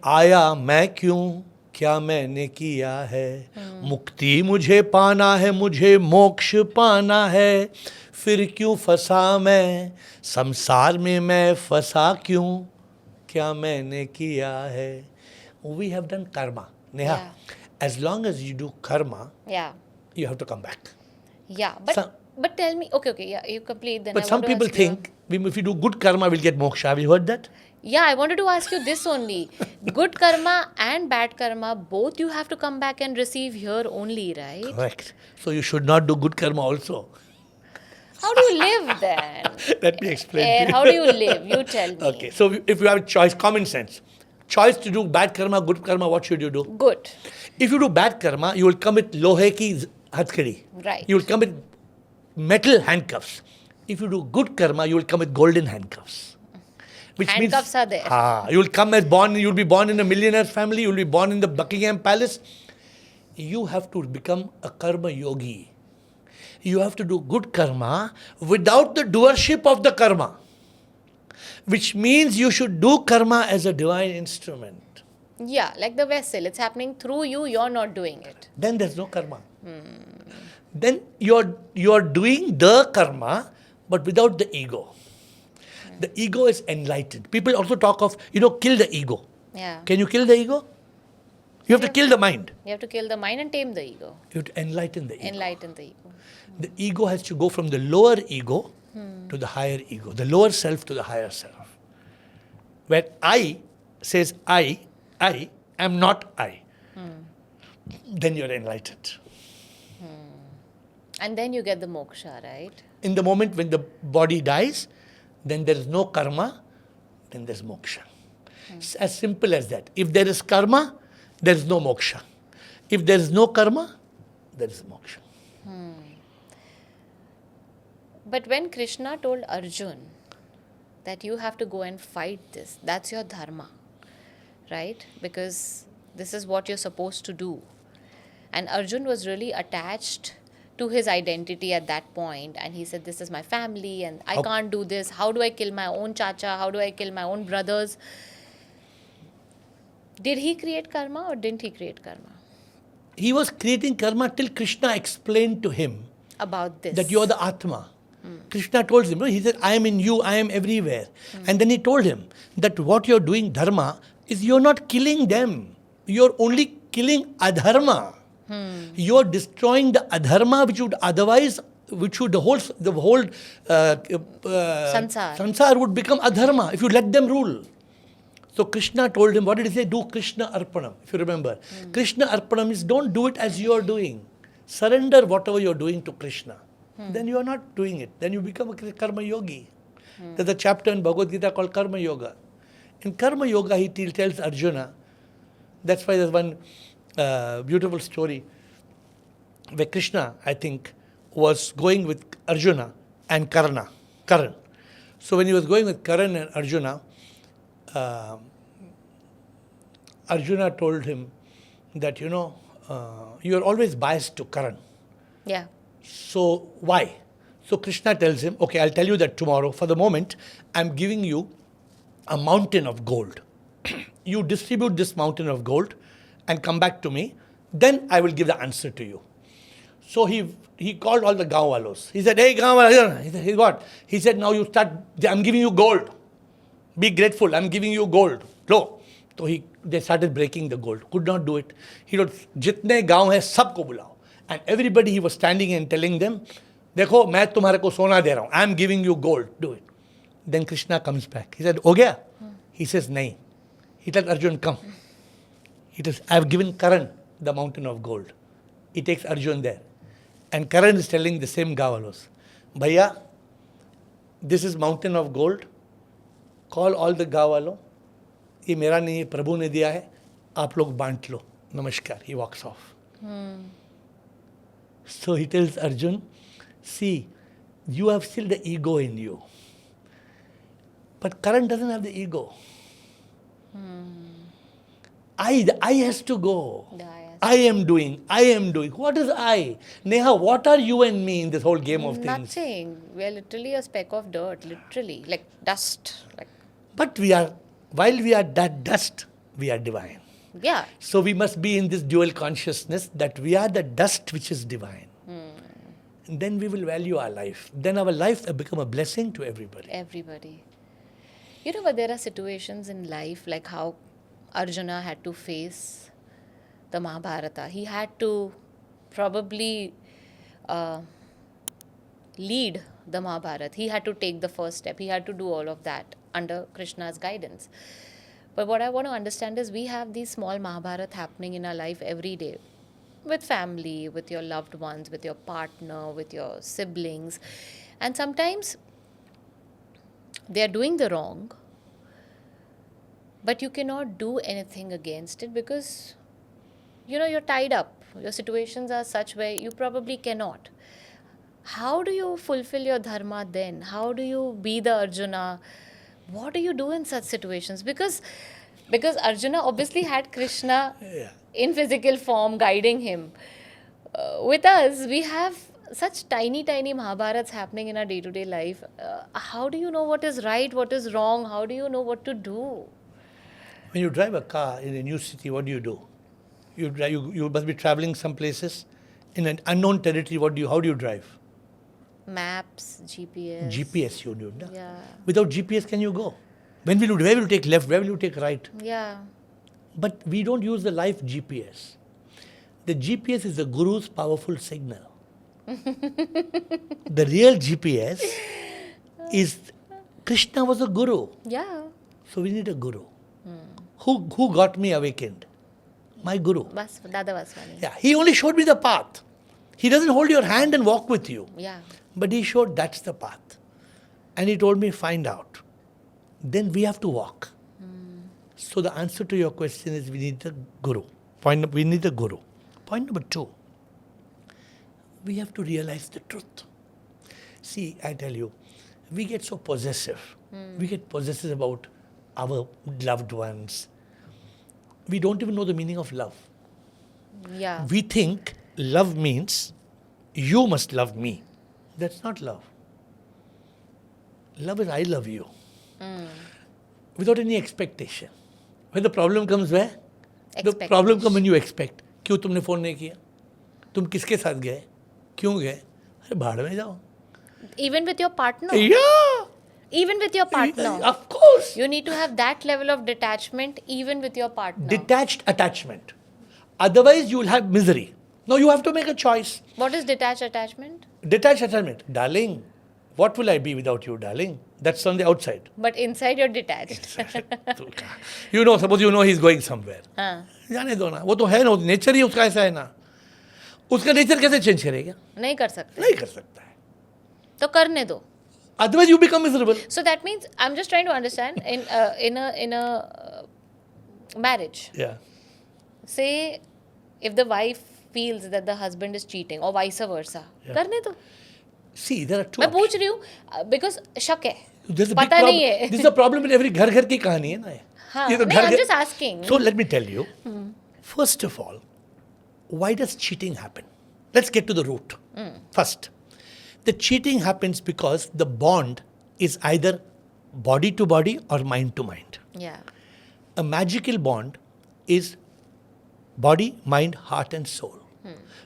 आया मैं क्यों क्या मैंने किया है मुक्ति मुझे पाना है मुझे मोक्ष पाना है फिर क्यों फंसा मैं संसार में मैं फंसा क्यों क्या मैंने किया है. We have done karma, Neha. Yeah. As long as you do karma, Yeah. you have to come back. Yeah. But tell me, okay, yeah, you complete then. But I some want to people ask you- think if you do good karma, we'll get moksha. Have you heard that? Yeah, I wanted to ask you this only. Good karma and bad karma, both you have to come back and receive here only, right? Correct. So you should not do good karma also. How do you live then? Let me explain to Air, you. how do you live? You tell me. Okay, so if you have a choice, common sense. Choice to do bad karma, good karma, what should you do? Good. If you do bad karma, you will come with lohe ki hathkadi. Right. You will come with metal handcuffs. If you do good karma, you will come with golden handcuffs. Which Handcuffs means, are there. You will come you'll be born in a millionaire's family, you will be born in the Buckingham Palace. You have to become a karma yogi. You have to do good karma without the doership of the karma. Which means you should do karma as a divine instrument. Yeah, like the vessel. It's happening through you, you're not doing it. Then there's no karma. then you're doing the karma, but without the ego. The ego is enlightened. People also talk of, kill the ego. Yeah. Can you kill the ego? You have to kill the mind. You have to kill the mind and tame the ego. You have to enlighten the ego. Enlighten the ego. The ego has to go from the lower ego to the higher ego, the lower self to the higher self. Where I says I am not I. Then you're enlightened. And then you get the moksha, right? In the moment when the body dies, then there is no karma, then there's moksha. It's as simple as that. If there is karma, there is no moksha. If there is no karma, there is moksha. But when Krishna told Arjun that you have to go and fight this, that's your dharma, right? Because this is what you're supposed to do. And Arjun was really attached to his identity at that point, and he said, this is my family and I can't do this. How do I kill my own chacha? How do I kill my own brothers? Did he create karma or didn't he create karma? He was creating karma till Krishna explained to him About this. that you are the Atma. Krishna told him, he said, I am in you, I am everywhere. And then he told him that what you're doing, dharma, is you're not killing them. You're only killing adharma. You're destroying the adharma which would otherwise, the whole sansar would become adharma if you let them rule. So Krishna told him, what did he say? Do Krishna Arpanam, if you remember. Krishna Arpanam is don't do it as you are doing. Surrender whatever you're doing to Krishna. Then you are not doing it. Then you become a karma yogi. There's a chapter in Bhagavad Gita called Karma Yoga. In Karma Yoga, he tells Arjuna, that's why there's one beautiful story where Krishna, I think, was going with Arjuna and Karan. So when he was going with Karan and Arjuna, Arjuna told him that, you are always biased to Karan. Yeah. So why? So Krishna tells him, okay, I'll tell you that tomorrow. For the moment, I'm giving you a mountain of gold. You distribute this mountain of gold and come back to me. Then I will give the answer to you. So he called all the gaonwalos. He said, hey, gaonwala. He said, what? He said, now you start, I'm giving you gold. Be grateful, I'm giving you gold. Lo. So they started breaking the gold. Could not do it. He wrote, jitne gaon hai, sabko bulao. And everybody, he was standing and telling them, देखो मैं तुम्हारे को सोना दे रहा हूँ. I am giving you gold. Do it. Then Krishna comes back. He said, हो गया? He says, नहीं. He tells Arjun, come. He says, I have given Karan the mountain of gold. He takes Arjun there. And Karan is telling the same Gavalos, Bhaiya, this is mountain of gold. Call all the Gavalo. ये मेरा नहीं है, प्रभु ने दिया है. आप लोग बांट लो. Namaskar. He walks off. So he tells Arjun, see, you have still the ego in you. But Karan doesn't have the ego. The I has to go. I am doing. What is I? Neha, what are you and me in this whole game of things? Nothing. We are literally a speck of dirt, literally. Like dust. But while we are that dust, we are divine. Yeah. So we must be in this dual consciousness that we are the dust which is divine. And then we will value our life. Then our life will become a blessing to everybody. Everybody. But there are situations in life like how Arjuna had to face the Mahabharata. He had to probably lead the Mahabharata. He had to take the first step. He had to do all of that under Krishna's guidance. But what I want to understand is we have these small Mahabharata happening in our life every day. With family, with your loved ones, with your partner, with your siblings. And sometimes they are doing the wrong, but you cannot do anything against it because, you're tied up. Your situations are such where you probably cannot. How do you fulfill your dharma then? How do you be the Arjuna? What do you do in such situations? Because Arjuna obviously had Krishna in physical form guiding him. With us, we have such tiny Mahabharats happening in our day-to-day life. How do you know what is right, what is wrong? How do you know what to do? When you drive a car in a new city, what do? You must be traveling some places. In an unknown territory, how do you drive? Maps, GPS. GPS you do. No? Yeah. Without GPS, can you go? Where will you take left? Where will you take right? Yeah. But we don't use the life GPS. The GPS is the Guru's powerful signal. The real GPS is Krishna was a Guru. Yeah. So we need a Guru. Who got me awakened? My Guru. Dada Vaswani. Yeah, he only showed me the path. He doesn't hold your hand and walk with you. Yeah. But he showed that's the path. And he told me, find out. Then we have to walk. So the answer to your question is we need a Guru. We need a Guru. Point number 2. We have to realize the truth. See, I tell you, we get so possessive. We get possessive about our loved ones. We don't even know the meaning of love. Yeah. We think love means you must love me. That's not love. Love is I love you. Without any expectation. When the problem comes where? The problem comes when you expect. क्यों तुमने phone नहीं किया? तुम किसके साथ गए? क्यों गए? अरे भाड़ में जाओ. Even with your partner. Yeah. Even with your partner. Of course. You need to have that level of detachment even with your partner. Detached attachment. Otherwise you will have misery. No, you have to make a choice. What is detached attachment? Detached attachment. Darling, what will I be without you, darling? That's on the outside. But inside you're detached. Suppose you know he's going somewhere. हाँ. जाने दो ना, वो तो है ना, nature ही उसका ऐसा है ना. उसका नेचर कैसे चेंज करेगा? नहीं कर सकते. नहीं कर सकता है. तो करने दो. Otherwise you become miserable. So that means I'm just trying to understand in a marriage. Yeah. Say if the wife feels that the husband is cheating or vice versa. Yeah. करने दो. See, there are two. मैं पूछ रही हूँ because शक है. There's a big पता problem. नहीं है. This is a problem in every घर की कहानी है ना ये. हाँ. ये तो नहीं, I'm just asking. So let me tell you. First of all, why does cheating happen? Let's get to the root. First, the cheating happens because the bond is either body to body or mind to mind. Yeah. A magical bond is body, mind, heart and soul.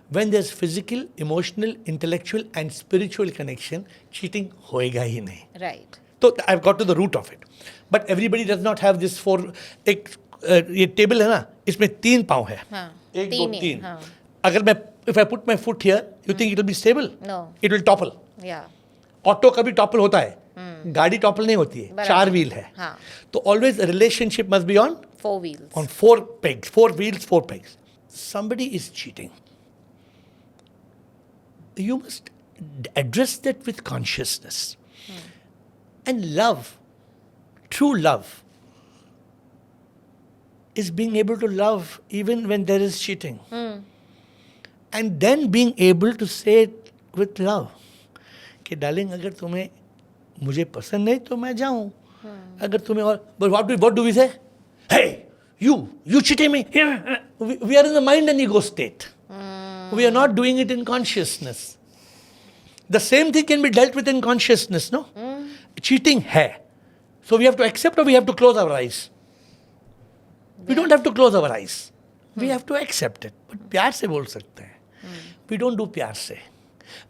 When there's physical, emotional, intellectual and spiritual connection, cheating होएगा ही नहीं. Right. So I've got to the root of it. But everybody does not have this four. ये table है ना, इसमें 3 पाँव है. हाँ. 1, 2, 3. हाँ. अगर मैं if I put my foot here, you think it will be stable? No. It will topple. Yeah. Auto कभी टॉपल होता है. गाड़ी टॉपल नहीं होती है. 4 व्हील है. हाँ. तो always a relationship must be on 4 wheels. on 4 pegs. 4 wheels, 4 pegs. Somebody is cheating. You must address that with consciousness. And love, true love, is being able to love even when there is cheating. And then being able to say it with love. कि darling, अगर तुम्हें मुझे पसंद नहीं तो मैं जाऊं. अगर तुम्हें और but what do we say? Hey, you cheated me. We are in the mind and ego state. We are not doing it in consciousness. The same thing can be dealt with in consciousness, no? Cheating hai. So we have to accept or we have to close our eyes? We don't have to close our eyes. We have to accept it. But प्यार से बोल सकते हैं. We don't do प्यार से.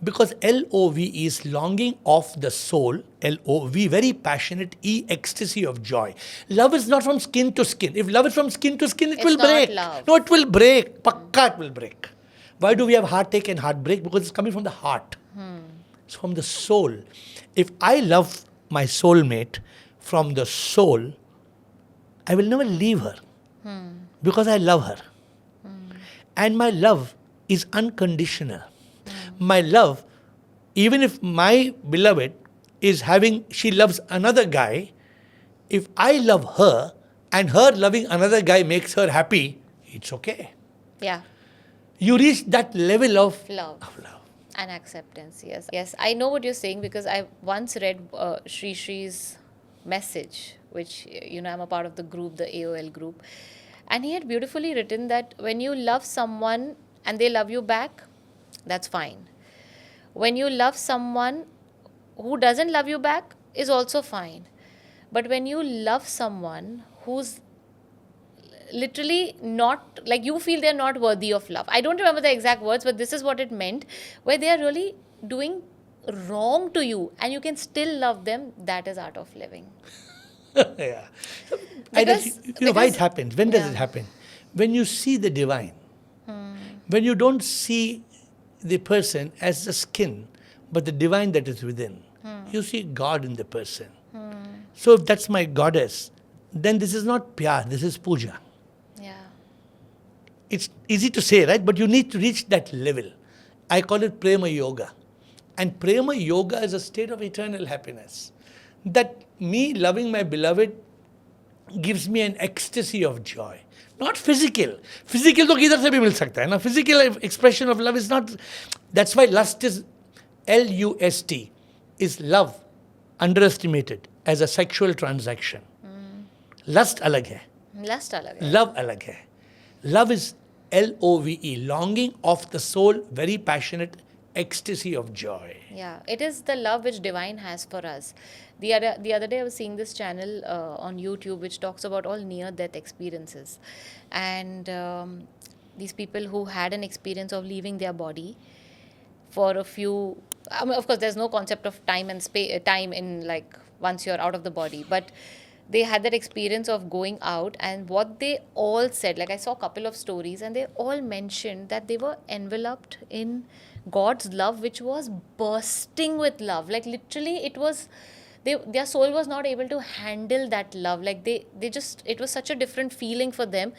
Because L-O-V is longing of the soul. L-O-V, very passionate, ecstasy of joy. Love is not from skin to skin. If love is from skin to skin, it will break. Love. No, it will break. Pakka it will break. Why do we have heartache and heartbreak? Because it's coming from the heart. It's from the soul. If I love my soulmate from the soul, I will never leave her. Because I love her. And my love is unconditional. My love, even if my beloved she loves another guy, if I love her and her loving another guy makes her happy, it's okay. Yeah. You reach that level of Love. love. And acceptance, yes. Yes, I know what you're saying because I once read Sri Sri's message, which, I'm a part of the group, the AOL group. And he had beautifully written that when you love someone and they love you back, that's fine. When you love someone who doesn't love you back, is also fine. But when you love someone who's literally not, like, you feel they're not worthy of love. I don't remember the exact words, but this is what it meant, where they are really doing wrong to you and you can still love them. That is art of living. Yeah. Because, Why it happens? When does yeah. it happen? When you see the divine. When you don't see the person as the skin, but the divine that is within. You see God in the person. So if that's my goddess, then this is not pyar, this is puja. Yeah. It's easy to say, right? But you need to reach that level. I call it prema yoga. And prema yoga is a state of eternal happiness. That me loving my beloved gives me an ecstasy of joy. Not physical. Physical तो किधर से भी मिल सकता है ना. Physical expression of love is not. That's why lust is L-U-S-T is love underestimated as a sexual transaction. Lust अलग है. Lust alag hai. Love अलग है. Love is L-O-V-E, longing of the soul, very passionate ecstasy of joy. Yeah, it is the love which divine has for us. The other day I was seeing this channel on YouTube which talks about all near death experiences, and these people who had an experience of leaving their body for a few. I mean, of course, there's no concept of time and space, time in, like, once you're out of the body, but they had that experience of going out, and what they all said, like, I saw a couple of stories and they all mentioned that they were enveloped in God's love, which was bursting with love. Like, literally, it was, their soul was not able to handle that love. Like, they just, it was such a different feeling for them,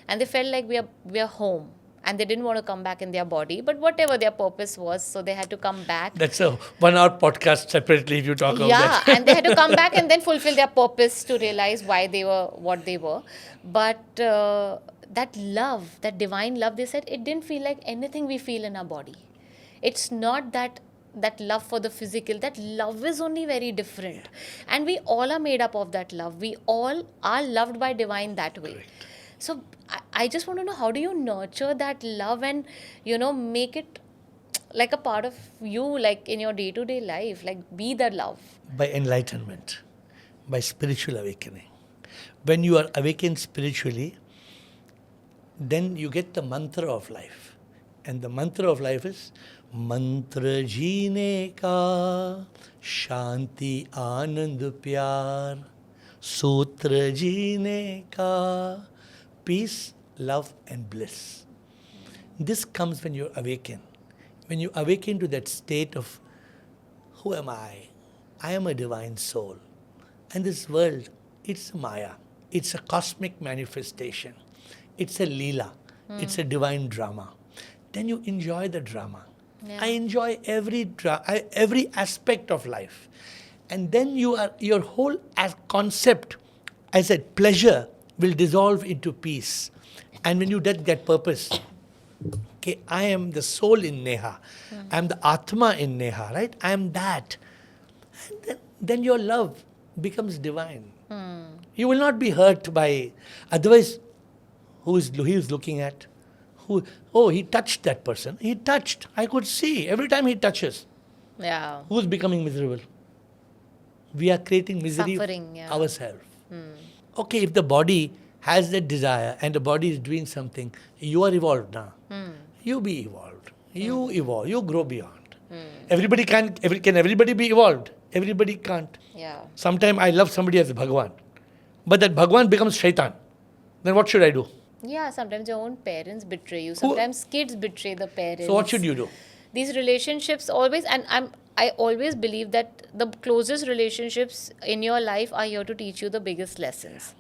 and they felt like we are home, and they didn't want to come back in their body, but whatever their purpose was, so they had to come back. That's a 1 hour podcast separately if you talk about Yeah, that. and they had to come back and then fulfill their purpose to realize why they were what they were. But that love, that divine love, they said it didn't feel like anything we feel in our body. It's not that love for the physical. That love is only very different, and we all are made up of that love. We all are loved by divine that way. Correct. So I just want to know, how do you nurture that love and make it like a part of you, like in your day-to-day life, like be the love. By enlightenment, by spiritual awakening. When you are awakened spiritually, then you get the mantra of life. And the mantra of life is Mantra jeene ka Shanti Anand Pyar Sutra jeene ka Peace, love and bliss. This comes when you awaken. When you awaken to that state of, who am I? I am a divine soul. And this world, it's Maya. It's a cosmic manifestation. It's a Leela. It's a divine drama. Then you enjoy the drama. Yeah. I enjoy every aspect of life. And then your whole concept, I said, pleasure will dissolve into peace. And when you get that purpose, okay, I am the soul in Neha. I am the Atma in Neha, right? I am that. And then your love becomes divine. You will not be hurt by, otherwise, who is looking at? Oh, he touched that person. He touched. I could see every time he touches. Yeah. Who's becoming miserable? We are creating misery Suffering, yeah. ourselves. Okay, if the body has that desire and the body is doing something, you are evolved now. You be evolved. You evolve. You grow beyond. Everybody can everybody be evolved? Everybody can't. Yeah. Sometimes I love somebody as Bhagwan, but that Bhagwan becomes Shaitan. Then what should I do? Yeah, sometimes your own parents betray you. Sometimes kids betray the parents. So what should you do? These relationships always, and I always believe that the closest relationships in your life are here to teach you the biggest lessons.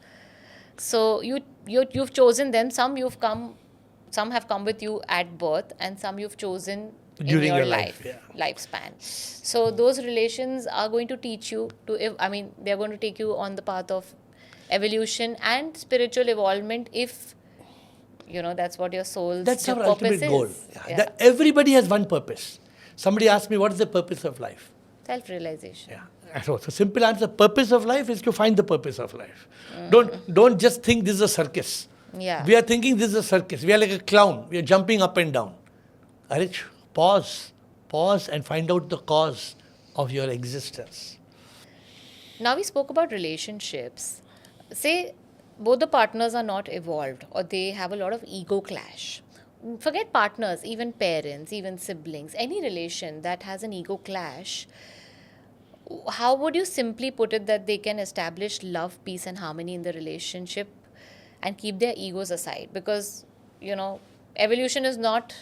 So you've chosen them. Some have come with you at birth, and some you've chosen in During your your life, lifespan. So those relations are going to teach you they're going to take you on the path of evolution and spiritual evolvement, if that's what your soul's That's our purpose ultimate is. goal. Yeah. Everybody has one purpose. Somebody asked me, what is the purpose of life? Self-realization. Yeah. So the simple answer, purpose of life is to find the purpose of life. Don't just think this is a circus. Yeah. We are thinking this is a circus. We are like a clown. We are jumping up and down. Arich, pause and find out the cause of your existence. Now we spoke about relationships. Say both the partners are not evolved or they have a lot of ego clash. Forget partners, even parents, even siblings, any relation that has an ego clash, how would you simply put it that they can establish love, peace, and harmony in the relationship and keep their egos aside? Because, you know, evolution is not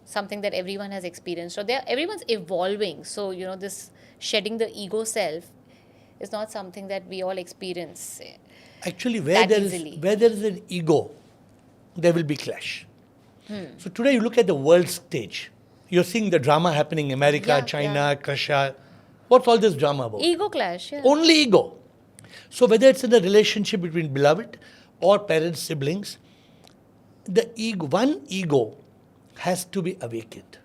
something that everyone has experienced, or everyone's evolving. So, you know, this shedding the ego self is not something that we all experience Actually, that easily. where there is an ego, there will be clash. So today you look at the world stage. You're seeing the drama happening in America, Yeah, China, Russia. What's all this drama about? Ego clash, yeah. Only ego. So whether it's in a relationship between beloved or parents, siblings, the ego, one ego has to be awakened.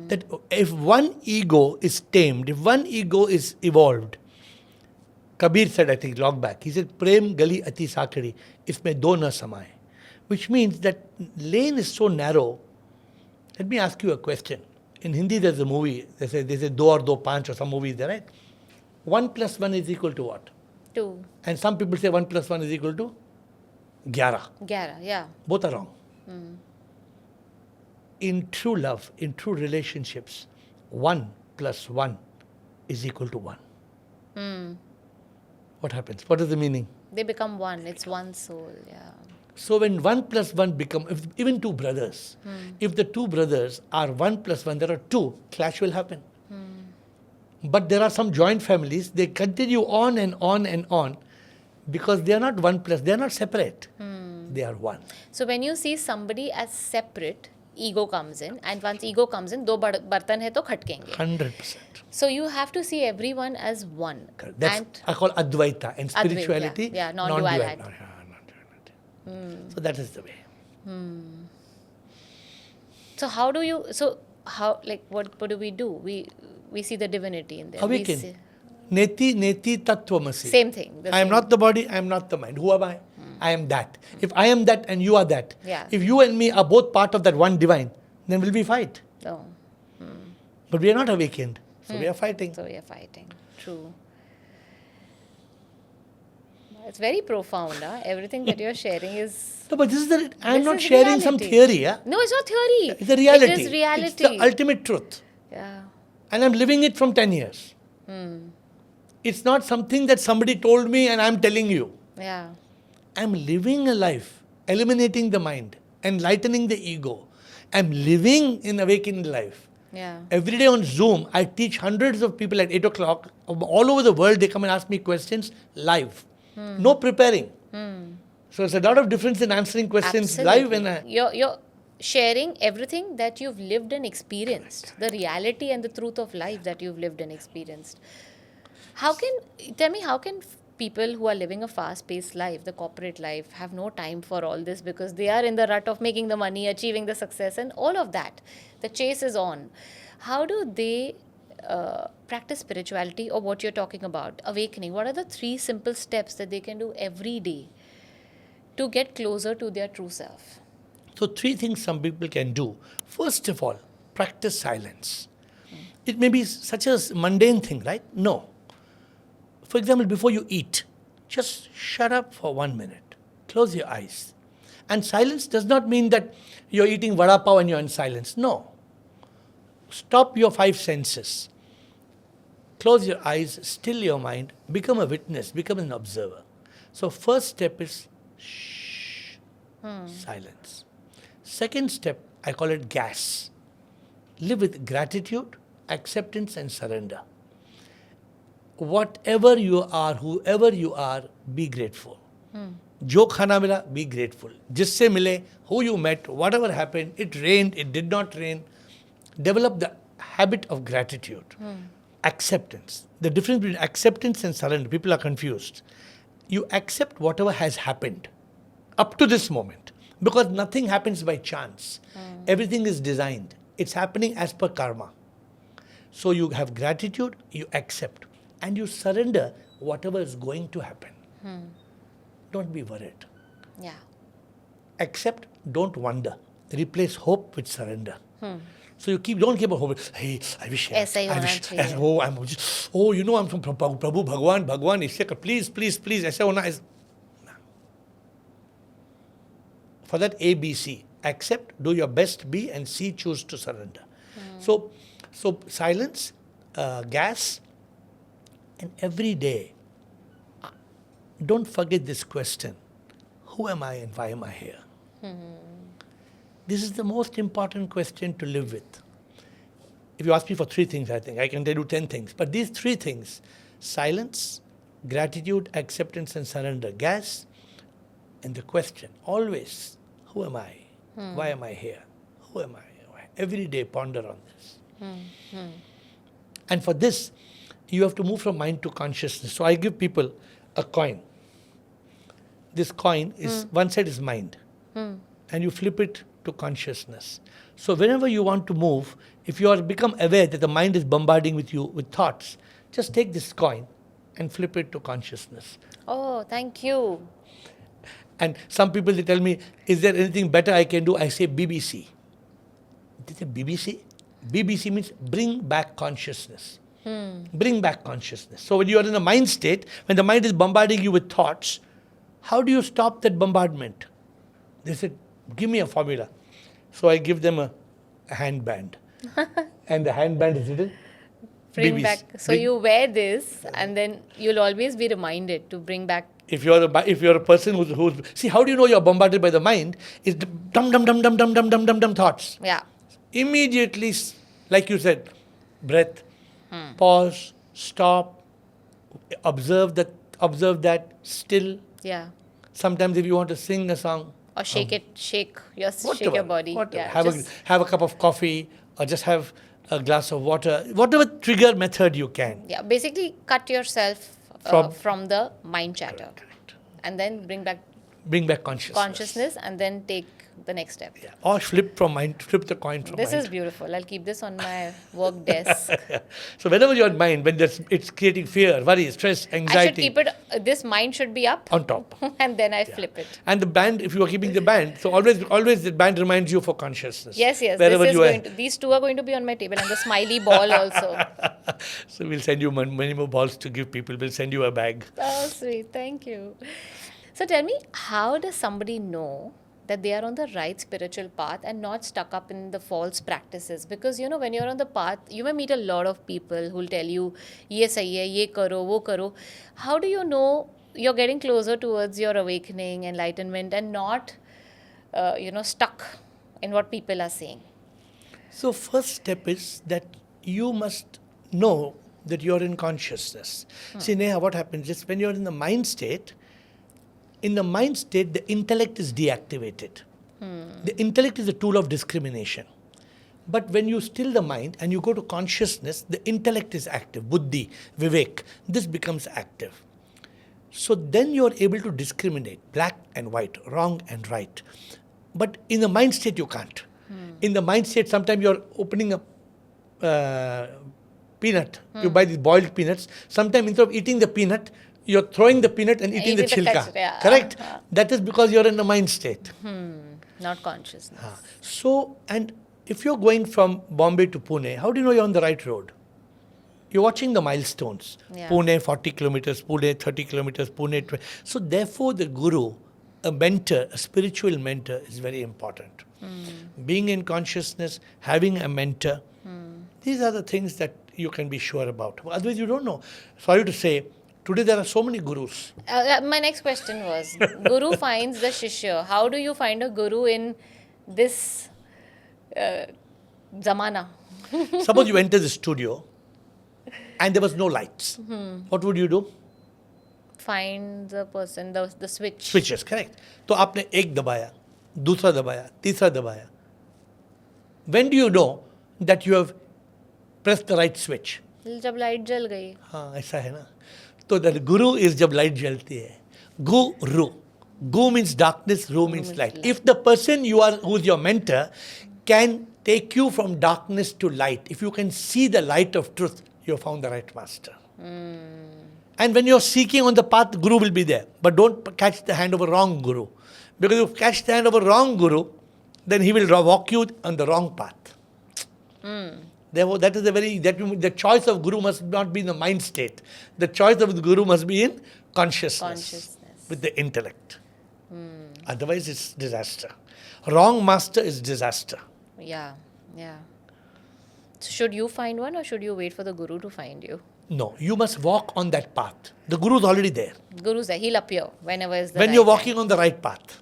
That if one ego is tamed, if one ego is evolved, Kabir said, I think, long back, he said, Prem gali ati sakari, isme do na samaye. Which means that lane is so narrow. Let me ask you a question. In Hindi, there's a movie, they say do or do panch or some movie is there, right? 1 plus 1 is equal to what? 2. And some people say 1 plus 1 is equal to 11. 11, yeah. Both are wrong. In true love, in true relationships, 1 plus 1 is equal to 1. What happens? What is the meaning? They become one. It's one soul, yeah. So when 1 plus 1 become, even two brothers, if the two brothers are 1 plus 1, there are 2, clash will happen. But there are some joint families, they continue on and on and on because they are not 1 plus, they are not separate. They are 1. So when you see somebody as separate, ego comes in, and once ego comes in, do bartan hai to khatkenge. 100%. So you have to see everyone as one. That's And I call Advaita. And spirituality, yeah, non-duality. Non-duality. So that is the way. So what do? We see the divinity in there. Awaken. Neti tattvamasi. Same thing. I am not the body, I am not the mind. Who am I? I am that. If I am that and you are that, Yeah. if you and me are both part of that one divine, then will we fight? No. But we are not awakened. So we are fighting. So we are fighting. True. It's very profound, huh? Everything that you're sharing is... No, but this is I am This not is sharing some reality. theory. Yeah? No, it's not theory. It's a reality. It is reality. It's the ultimate truth. Yeah. And I'm living it from 10 years. It's not something that somebody told me and I'm telling you. Yeah. I'm living a life, eliminating the mind, enlightening the ego. I'm living in awakened life. Yeah. Every day on Zoom, I teach hundreds of people at 8 o'clock. All over the world, they come and ask me questions live. No preparing. So there's a lot of difference in answering questions live. You're sharing everything that you've lived and experienced. The reality and the truth of life that you've lived and experienced. Tell me, how can people who are living a fast-paced life, the corporate life, have no time for all this because they are in the rut of making the money, achieving the success and all of that. The chase is on. How do they practice spirituality or what you're talking about, awakening? What are the 3 simple steps that they can do every day to get closer to their true self? So 3 things some people can do. First of all, practice silence. It may be such a mundane thing, right? No. For example, before you eat, just shut up for 1 minute. Close your eyes. And silence does not mean that you're eating vada pav and you're in silence. No. Stop your 5 senses. Close your eyes, still your mind, become a witness, become an observer. So first step is shh, silence. Second step, I call it gas. Live with gratitude, acceptance and surrender. Whatever you are, whoever you are, be grateful. Jo khana mila, be grateful. Jisse mile, who you met, whatever happened, it rained, it did not rain. Develop the habit of gratitude. Acceptance. The difference between acceptance and surrender, people are confused. You accept whatever has happened up to this moment because nothing happens by chance. Everything is designed. It's happening as per karma. So you have gratitude, you accept, and you surrender whatever is going to happen. Don't be worried. Yeah. Accept, don't wonder. Replace hope with surrender. So you don't keep on hoping, hey, I wish, ऐसा ही I होना wish, चाहिए. I'm from Prabhu, Bhagwan, please, ऐसे होना. For that A, B, C. Accept, do your best, be, and C, choose to surrender. So silence, gas, and every day, don't forget this question. Who am I and why am I here? This is the most important question to live with. If you ask me for 3 things, I think I can tell you 10 things. But these 3 things, silence, gratitude, acceptance, and surrender, gas, and the question, always, who am I? Why am I here? Who am I? Every day ponder on this. And for this, you have to move from mind to consciousness. So I give people a coin. This coin is, one side is mind. And you flip it to consciousness. So whenever you want to move, if you are become aware that the mind is bombarding with you with thoughts, just take this coin and flip it to consciousness. Oh, thank you. And some people, they tell me, is there anything better I can do? I say BBC. They say BBC? BBC means bring back consciousness. Bring back consciousness. So when you are in a mind state, when the mind is bombarding you with thoughts, how do you stop that bombardment? They said, give me a formula. So I give them a handband. And the handband is written Bring BBC. back. So you wear this, and then you'll always be reminded to bring back. If you're a person who's see, how do you know you're bombarded by the mind? Is the dum thoughts. Yeah. Immediately, like you said, breath, pause, stop, observe that, still. Yeah. Sometimes if you want to sing a song, Or shake shake your whatever, body. whatever. Yeah, Have a cup of coffee, or just have a glass of water, whatever trigger method you can. yeah. Basically, cut yourself from the mind chatter, Correct. and then bring back Bring back consciousness. and then take the next step. Yeah. Or flip the coin from This mind. is beautiful. I'll keep this on my work desk. So whenever you're in mind, when it's creating fear, worry, stress, anxiety. I should keep it. This mind should be up on top. and then I flip it. And the band, if you are keeping the band, so always the band reminds you for consciousness. Yes. Wherever This is you are. going to, these 2 are going to be on my table, and the smiley ball also. So we'll send you many more balls to give people. We'll send you a bag. Oh, sweet. Thank you. So tell me, how does somebody know that they are on the right spiritual path and not stuck up in the false practices? Because, when you're on the path, you may meet a lot of people who'll tell you, ye sahi hai, ye karo, wo karo. How do you know you're getting closer towards your awakening, enlightenment, and not, stuck in what people are saying? So first step is that you must know that you're in consciousness. See, Neha, what happens is when you're in the mind state, the intellect is deactivated. The intellect is a tool of discrimination. But when you still the mind and you go to consciousness, the intellect is active. Buddhi, vivek, this becomes active. So then you're able to discriminate black and white, wrong and right. But in the mind state, you can't. In the mind state, sometimes you're opening a peanut. You buy these boiled peanuts. Sometimes instead of eating the peanut, you're throwing the peanut and eating the chilka. Yeah. Correct? That is because you're in the mind state. Not consciousness. So, and if you're going from Bombay to Pune, how do you know you're on the right road? You're watching the milestones. Yeah. Pune 40 kilometers, Pune 30 kilometers, Pune 20. So therefore the guru, a mentor, a spiritual mentor is very important. Being in consciousness, having a mentor, these are the things that you can be sure about. Otherwise you don't know. Sorry to say, today there are so many gurus. My next question was, Guru finds the Shishya. How do you find a Guru in this zamana? Suppose you enter the studio and there was no lights. What would you do? Find the person, the switch. Switches, correct. तो आपने एक दबाया, दूसरा दबाया, तीसरा दबाया. When do you know that you have pressed the right switch? जब light जल गई. हाँ, ऐसा है ना. तो the guru is जब light जलती है. Guru. Gu means darkness, Ru means light. If the person who is your mentor can take you from darkness to light, if you can see the light of truth, you have found the right master. And when you're seeking on the path, Guru will be there. But don't catch the hand of a wrong Guru. Because if you catch the hand of a wrong Guru, then he will walk you on the wrong path. Therefore, that is the choice of Guru must not be in the mind state. The choice of the Guru must be in consciousness. With the intellect. Otherwise, it's disaster. Wrong master is disaster. Yeah, yeah. So should you find one or should you wait for the guru to find you? No, you must walk on that path. The Guru is already there. Guru's there. He'll appear whenever is the When right you're walking time. on the right path,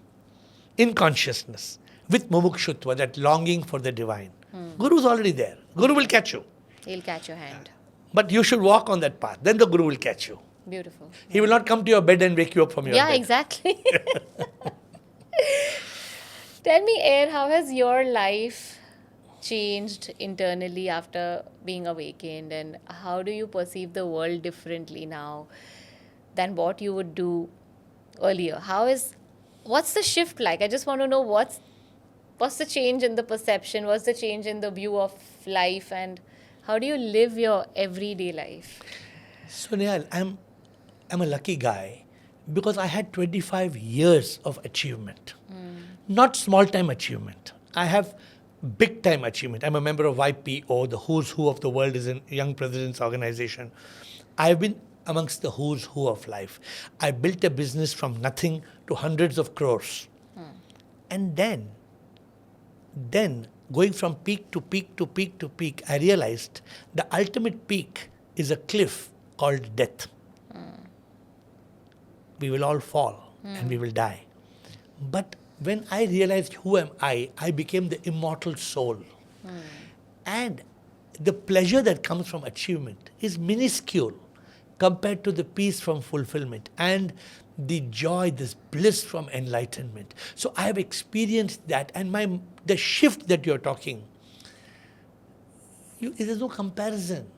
in consciousness, with mumukshutva, that longing for the divine, Guru is already there. Guru will catch you. He'll catch your hand. But you should walk on that path. Then the Guru will catch you. Beautiful. He will not come to your bed and wake you up from your Yeah, bed. exactly. Tell me, Air, how has your life changed internally after being awakened, and how do you perceive the world differently now than what you would do earlier? What's the shift like? I just want to know what's the change in the perception, what's the change in the view of life, and how do you live your everyday life? So Nehal, I'm a lucky guy because I had 25 years of achievement. Not small-time achievement. I have big-time achievement. I'm a member of YPO, the who's who of the world is a young president's organization. I've been amongst the who's who of life. I built a business from nothing to hundreds of crores. And then, going from peak to peak to peak to peak, I realized the ultimate peak is a cliff called death. We will all fall and we will die. But when I realized who am I became the immortal soul. And the pleasure that comes from achievement is minuscule compared to the peace from fulfillment and the joy, this bliss from enlightenment. So I have experienced that, and the shift that you're talking, there's no comparison.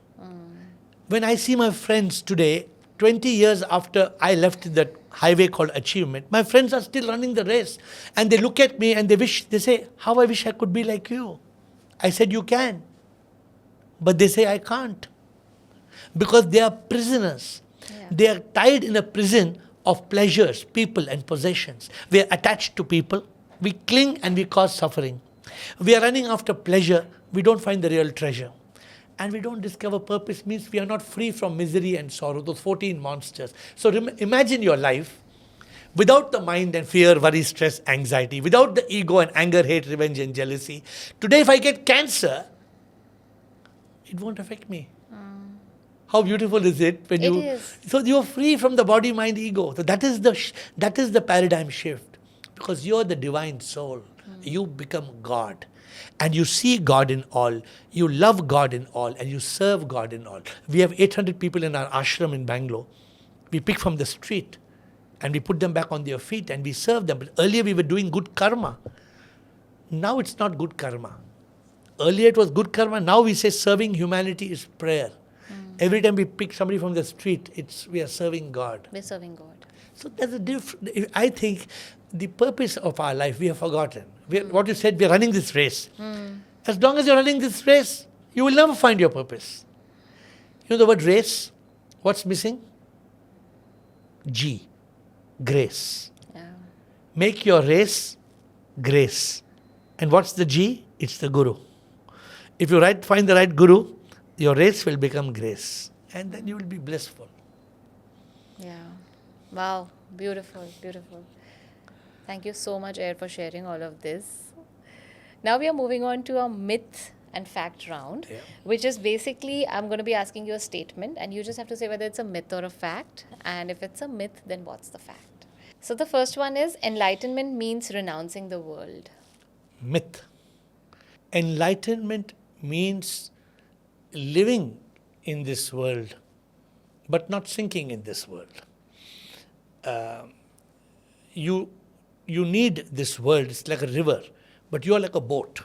When I see my friends today, 20 years after I left that highway called achievement, my friends are still running the race. And they look at me and they say, how I wish I could be like you. I said, you can. But they say, I can't. Because they are prisoners. Yeah. They are tied in a prison of pleasures, people and possessions. We are attached to people. We cling and we cause suffering. We are running after pleasure. We don't find the real treasure. And we don't discover purpose, means we are not free from misery and sorrow, those 14 monsters. So imagine your life without the mind and fear, worry, stress, anxiety, without the ego and anger, hate, revenge and jealousy. Today if I get cancer, it won't affect me. How beautiful is it when It is. So you're free from the body, mind, ego. So that is the paradigm shift, because you're the divine soul. You become God. And you see God in all, you love God in all, and you serve God in all. We have 800 people in our ashram in Bangalore. We pick from the street and we put them back on their feet and we serve them. But earlier we were doing good karma. Now it's not good karma. Earlier it was good karma. Now we say serving humanity is prayer. Every time we pick somebody from the street, we are serving God. We're serving God. So there's a different. I think the purpose of our life we have forgotten. What you said, we are running this race. As long as you're running this race, you will never find your purpose. You know the word race? What's missing? G. Grace. Yeah. Make your race grace. And what's the G? It's the Guru. If you find the right Guru, your race will become grace. And then you will be blissful. Yeah. Wow. Beautiful. Beautiful. Thank you so much, Air, for sharing all of this. Now we are moving on to a myth and fact round, which is basically, I'm going to be asking you a statement and you just have to say whether it's a myth or a fact. And if it's a myth, then what's the fact? So the first one is, enlightenment means renouncing the world. Myth. Enlightenment means living in this world, but not sinking in this world. You need this world. It's like a river, but you are like a boat.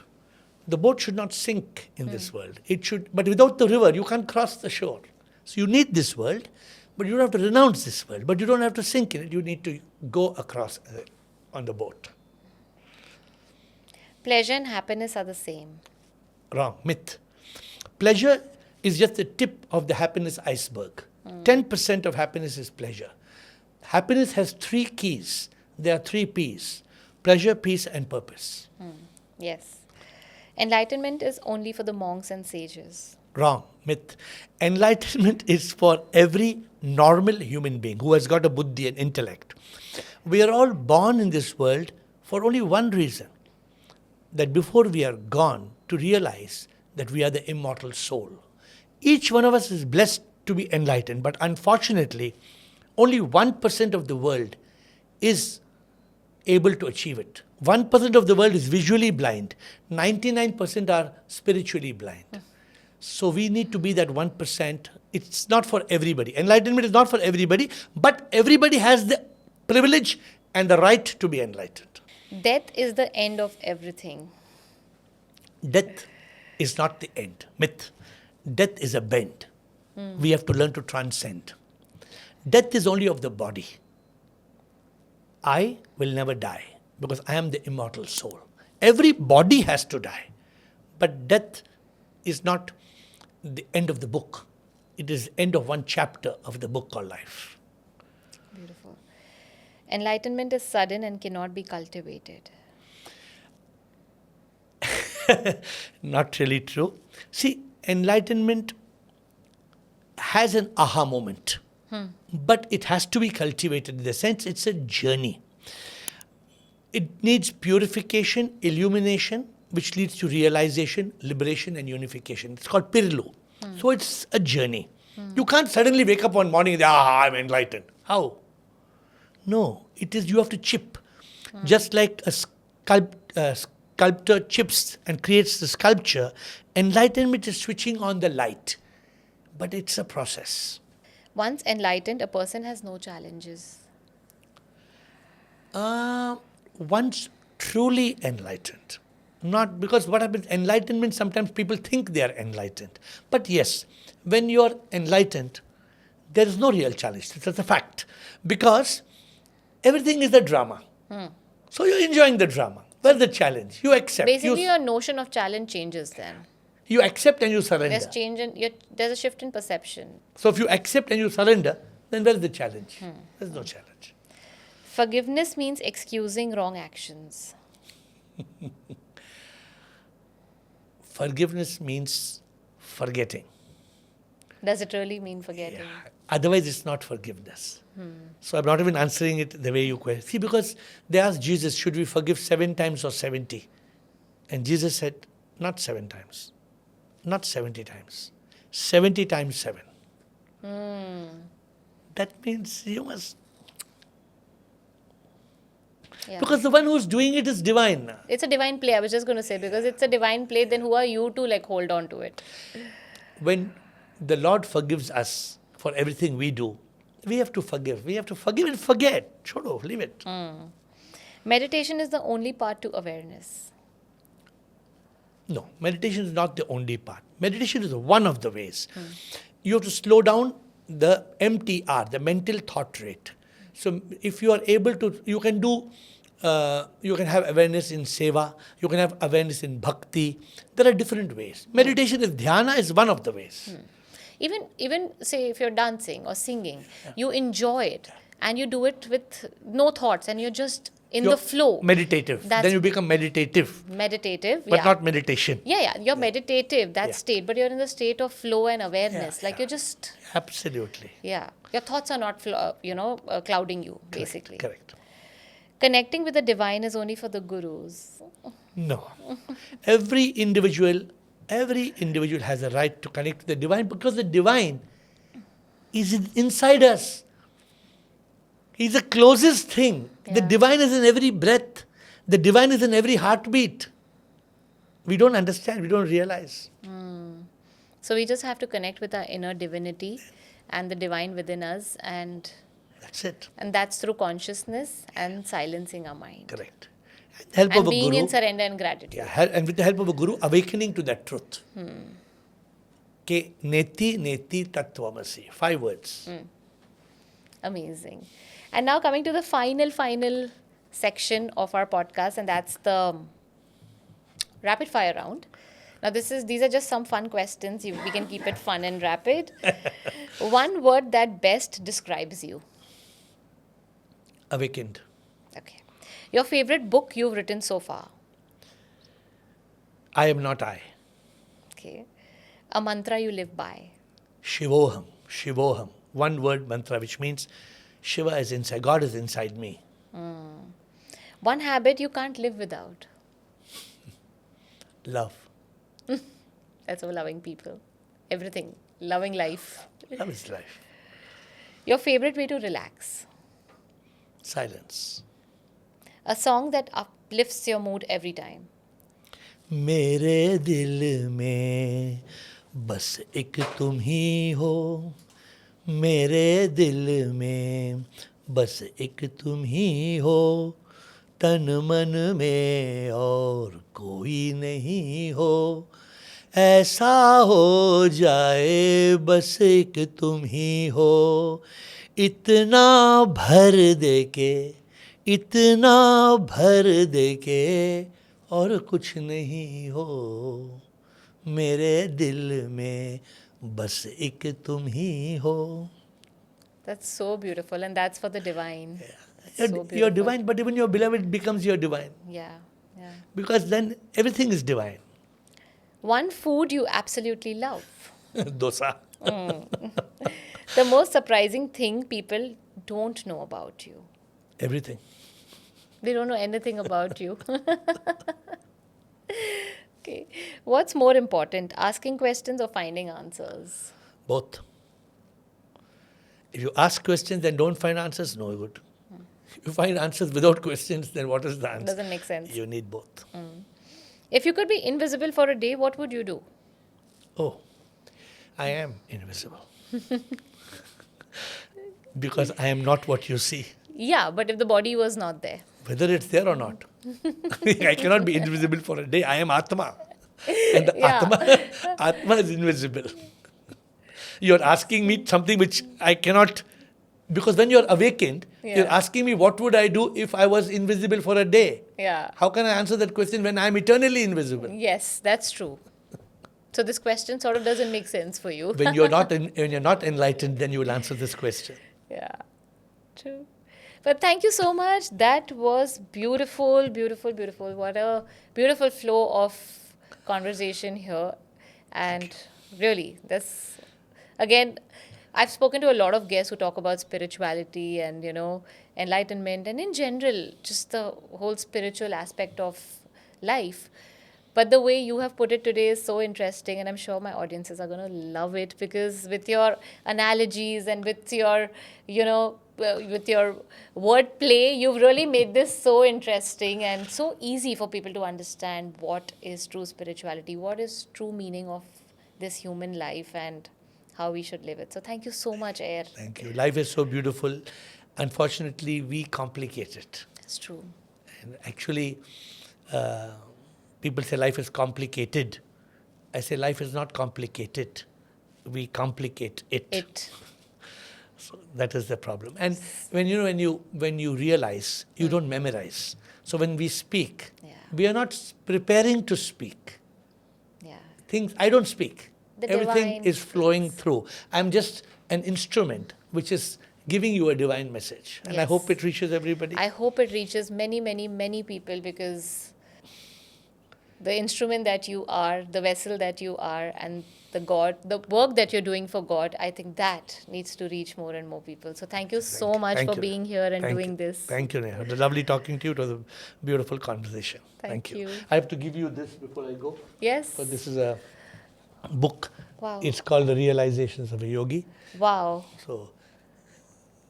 The boat should not sink in this world. It should, but without the river, you can't cross the shore. So you need this world, but you don't have to renounce this world. But you don't have to sink in it. You need to go across on the boat. Pleasure and happiness are the same. Wrong. Myth. Pleasure is just the tip of the happiness iceberg. 10% of happiness is pleasure. Happiness has 3 keys. There are 3 P's: pleasure, peace, and purpose. Yes. Enlightenment is only for the monks and sages. Wrong. Myth. Enlightenment is for every normal human being who has got a buddhi and intellect. We are all born in this world for only one reason, that before we are gone, to realize that we are the immortal soul. Each one of us is blessed to be enlightened, but unfortunately, only 1% of the world is able to achieve it. 1% of the world is visually blind, 99% are spiritually blind. So we need to be that 1%. It's not for everybody. Enlightenment is not for everybody, but everybody has the privilege and the right to be enlightened. Death is the end of everything. Death is not the end. Myth. Death is a bend. We have to learn to transcend. Death is only of the body. I will never die because I am the immortal soul. Every body has to die. But death is not the end of the book. It is the end of one chapter of the book called life. Beautiful. Enlightenment is sudden and cannot be cultivated. Not really true. See, enlightenment has an aha moment, but it has to be cultivated in the sense it's a journey. It needs purification, illumination, which leads to realization, liberation, and unification. It's called Pirlu. So it's a journey. You can't suddenly wake up one morning and say, I'm enlightened. How? No, it is you have to chip. Just like a sculptor chips and creates the sculpture, enlightenment is switching on the light. But it's a process. Once enlightened, a person has no challenges. Once truly enlightened. Not because what happens, enlightenment, sometimes people think they are enlightened. But yes, when you are enlightened, there is no real challenge. That's a fact. Because everything is a drama. So you're enjoying the drama. Where's the challenge? You accept. Basically, your notion of challenge changes then. You accept and you surrender. There's a shift in perception. So if you accept and you surrender, then where's the challenge? There's no challenge. Forgiveness means excusing wrong actions. Forgiveness means forgetting. Does it really mean forgetting? Yeah. Otherwise, it's not forgiveness. So I'm not even answering it the way you question. See, because they asked Jesus, should we forgive 7 times or 70? And Jesus said, not 7 times. Not 70 times. 70 times 7. That means you must... Yeah. Because the one who's doing it is divine. It's a divine play. I was just going to say, because it's a divine play, then who are you to hold on to it? When the Lord forgives us for everything we do, we have to forgive. We have to forgive and forget. Chodo, leave it. Meditation is the only path to awareness. No, meditation is not the only part. Meditation is one of the ways. You have to slow down the MTR, the mental thought rate. So if you are able to, you can have awareness in seva, you can have awareness in bhakti. There are different ways. Meditation is dhyana is one of the ways. Even say if you're dancing or singing, you enjoy it and you do it with no thoughts and you're just in the flow. Meditative. Then you become meditative. Meditative, but not meditation. You're meditative, that state, but you're in the state of flow and awareness. You're just... Absolutely. Yeah. Your thoughts are not, clouding you, basically. Correct. Connecting with the divine is only for the gurus. No. Every individual has a right to connect to the divine because the divine is inside us. He's the closest thing. Yeah. The divine is in every breath. The divine is in every heartbeat. We don't understand. We don't realize. So we just have to connect with our inner divinity and the divine within us, and that's it. And that's through consciousness and silencing our mind. Correct. And being in surrender and gratitude. Yeah, and with the help of a guru, awakening to that truth. Ke neti neti tattvamasi. 5 words. Amazing. And now coming to the final section of our podcast, and that's the rapid fire round. Now these are just some fun questions. We can keep it fun and rapid. One word that best describes you. Awakened. Okay. Your favorite book you've written so far. I am not I. Okay. A mantra you live by. Shivoham. Shivoham. One word mantra, which means Shiva is inside. God is inside me. One habit you can't live without. Love. That's all loving people. Everything. Loving life. Love is life. Your favorite way to relax. Silence. A song that uplifts your mood every time. मेरे दिल में बस एक तुम ही हो, मेरे दिल में बस एक तुम ही हो, तन मन में और कोई नहीं हो, ऐसा हो जाए बस एक तुम ही हो, इतना भर दे के, इतना भर दे के और कुछ नहीं हो, मेरे दिल में बस एक तुम ही हो. That's so beautiful, and that's for the divine. You're, So you're beautiful. divine, but even your beloved becomes your divine. Yeah, yeah. Because then everything is divine. One food you absolutely love. Dosa. The most surprising thing people don't know about you. Everything. They don't know anything about you. Okay. What's more important, asking questions or finding answers? Both. If you ask questions and don't find answers, no good. If you find answers without questions, then what is the answer? Doesn't make sense. You need both. If you could be invisible for a day, what would you do? Oh, I am invisible. Because I am not what you see. Yeah, but if the body was not there. Whether it's there or not. I cannot be invisible for a day. I am Atma. And the Yeah. Atma is invisible. You're asking me something which I cannot, because when you're awakened, you're Yeah. asking me what would I do if I was invisible for a day? Yeah. How can I answer that question when I'm eternally invisible? Yes, that's true. So this question sort of doesn't make sense for you. When you're not enlightened, then you will answer this question. Yeah, true. But thank you so much. That was beautiful, beautiful, beautiful. What a beautiful flow of conversation here. And really, this, again, I've spoken to a lot of guests who talk about spirituality and, enlightenment and in general, just the whole spiritual aspect of life. But the way you have put it today is so interesting, and I'm sure my audiences are going to love it because with your analogies and with your, with your wordplay, you've really made this so interesting and so easy for people to understand what is true spirituality, what is true meaning of this human life, and how we should live it. So thank you so much, Air. Thank you. Life is so beautiful. Unfortunately, we complicate it. That's true. And actually, people say life is complicated. I say life is not complicated. We complicate it. So that is the problem. And when you realize, you don't memorize. So when we speak, we are not preparing to speak. Yeah. I don't speak. The Everything divine is flowing through. I'm just an instrument which is giving you a divine message. And I Yes. hope it reaches everybody. I hope it reaches many, many, many people because the instrument that you are, the vessel that you are, and the work that you're doing for God, I think that needs to reach more and more people. So thank you so much Thank for you. being here and Thank doing you. this. Thank you, Neha. It was lovely talking to you. It was a beautiful conversation. Thank you. I have to give you this before I go. Yes. So this is a book. Wow. It's called The Realizations of a Yogi. Wow. So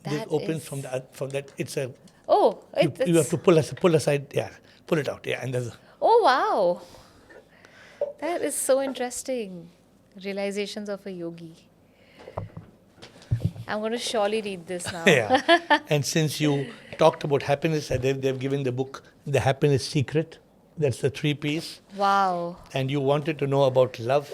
this That opens is- from that. It's a Oh, you have to pull aside. Yeah, pull it out. Yeah, and there's Oh, wow. That is so interesting. Realizations of a yogi. I'm going to surely read this now. yeah. And since you talked about happiness, they've given the book The Happiness Secret. That's the 3 P's. Wow. And you wanted to know about love.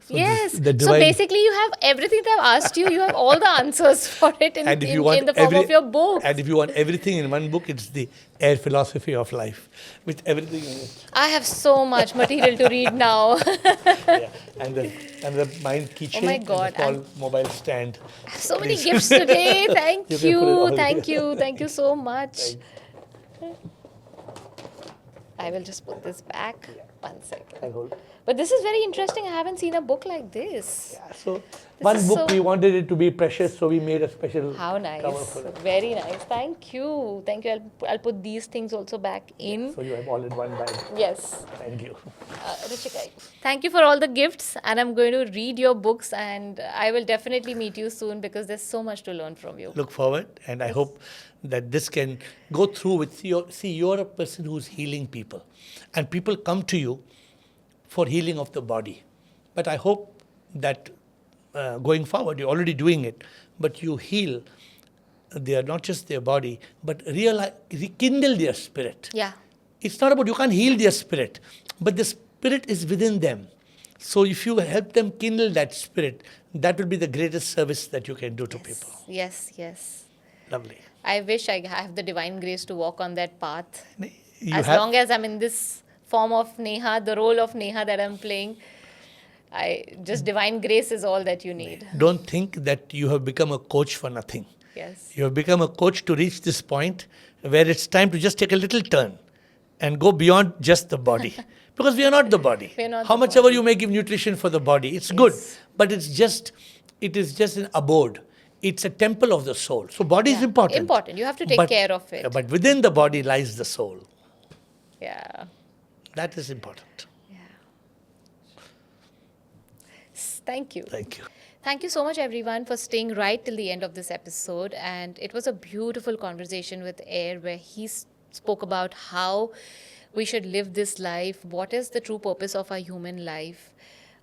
So Yes. the So divine- basically, you have everything that I've asked you. You have all the answers for it in, And if in, you want in the form of your book. And if you want everything in one book, it's the Air Philosophy of Life, with everything in it. I have so much material to read now. Yeah. And the mind keychain. Oh my and God, the small mobile stand. So many Please. gifts today. Thank You can put it you. all Thank here. you. Thank you so much. Thank I will just put this back. 1 second. I hold. But this is very interesting. I haven't seen a book like this. Yeah, so This one is book so- we wanted it to be precious, so we made a special How cover nice. for it. Very nice. Thank you. Thank you. I'll put these things also back in. So you have all in one bag. Yes. Thank you. Richika, thank you for all the gifts, and I'm going to read your books, and I will definitely meet you soon because there's so much to learn from you. Look forward, and I hope that this can go through with your. See, you're a person who's healing people, and people come to you for healing of the body. But I hope that going forward, you're already doing it, but you heal their not just their body, but rekindle their spirit. Yeah. It's not about you can't heal their spirit, but the spirit is within them. So if you help them kindle that spirit, that will be the greatest service that you can do to people. Yes, yes. Lovely. I wish I have the divine grace to walk on that path. You As have- long as I'm in this form of Neha, the role of Neha that I'm playing, just divine grace is all that you need. Don't think that you have become a coach for nothing. Yes. You have become a coach to reach this point where it's time to just take a little turn and go beyond just the body. Because we are not the body. We are not How the much ever you may give nutrition for the body, it's good. But it is just an abode. It's a temple of the soul. So body is important. Important. You have to take care of it. But within the body lies the soul. Yeah. That is important. Thank you. Thank you. Thank you so much, everyone, for staying right till the end of this episode. And it was a beautiful conversation with Air where he spoke about how we should live this life, what is the true purpose of our human life,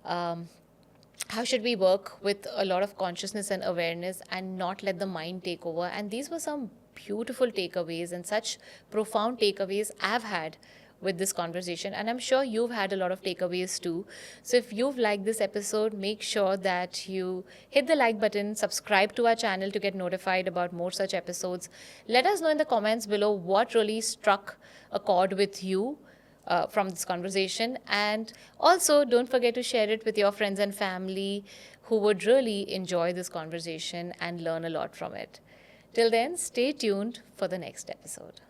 how should we work with a lot of consciousness and awareness and not let the mind take over. And these were some beautiful takeaways and such profound takeaways I've had with this conversation, and I'm sure you've had a lot of takeaways too. So if you've liked this episode, make sure that you hit the like button, subscribe to our channel to get notified about more such episodes. Let us know in the comments below what really struck a chord with you from this conversation, and also don't forget to share it with your friends and family who would really enjoy this conversation and learn a lot from it. Till then, stay tuned for the next episode.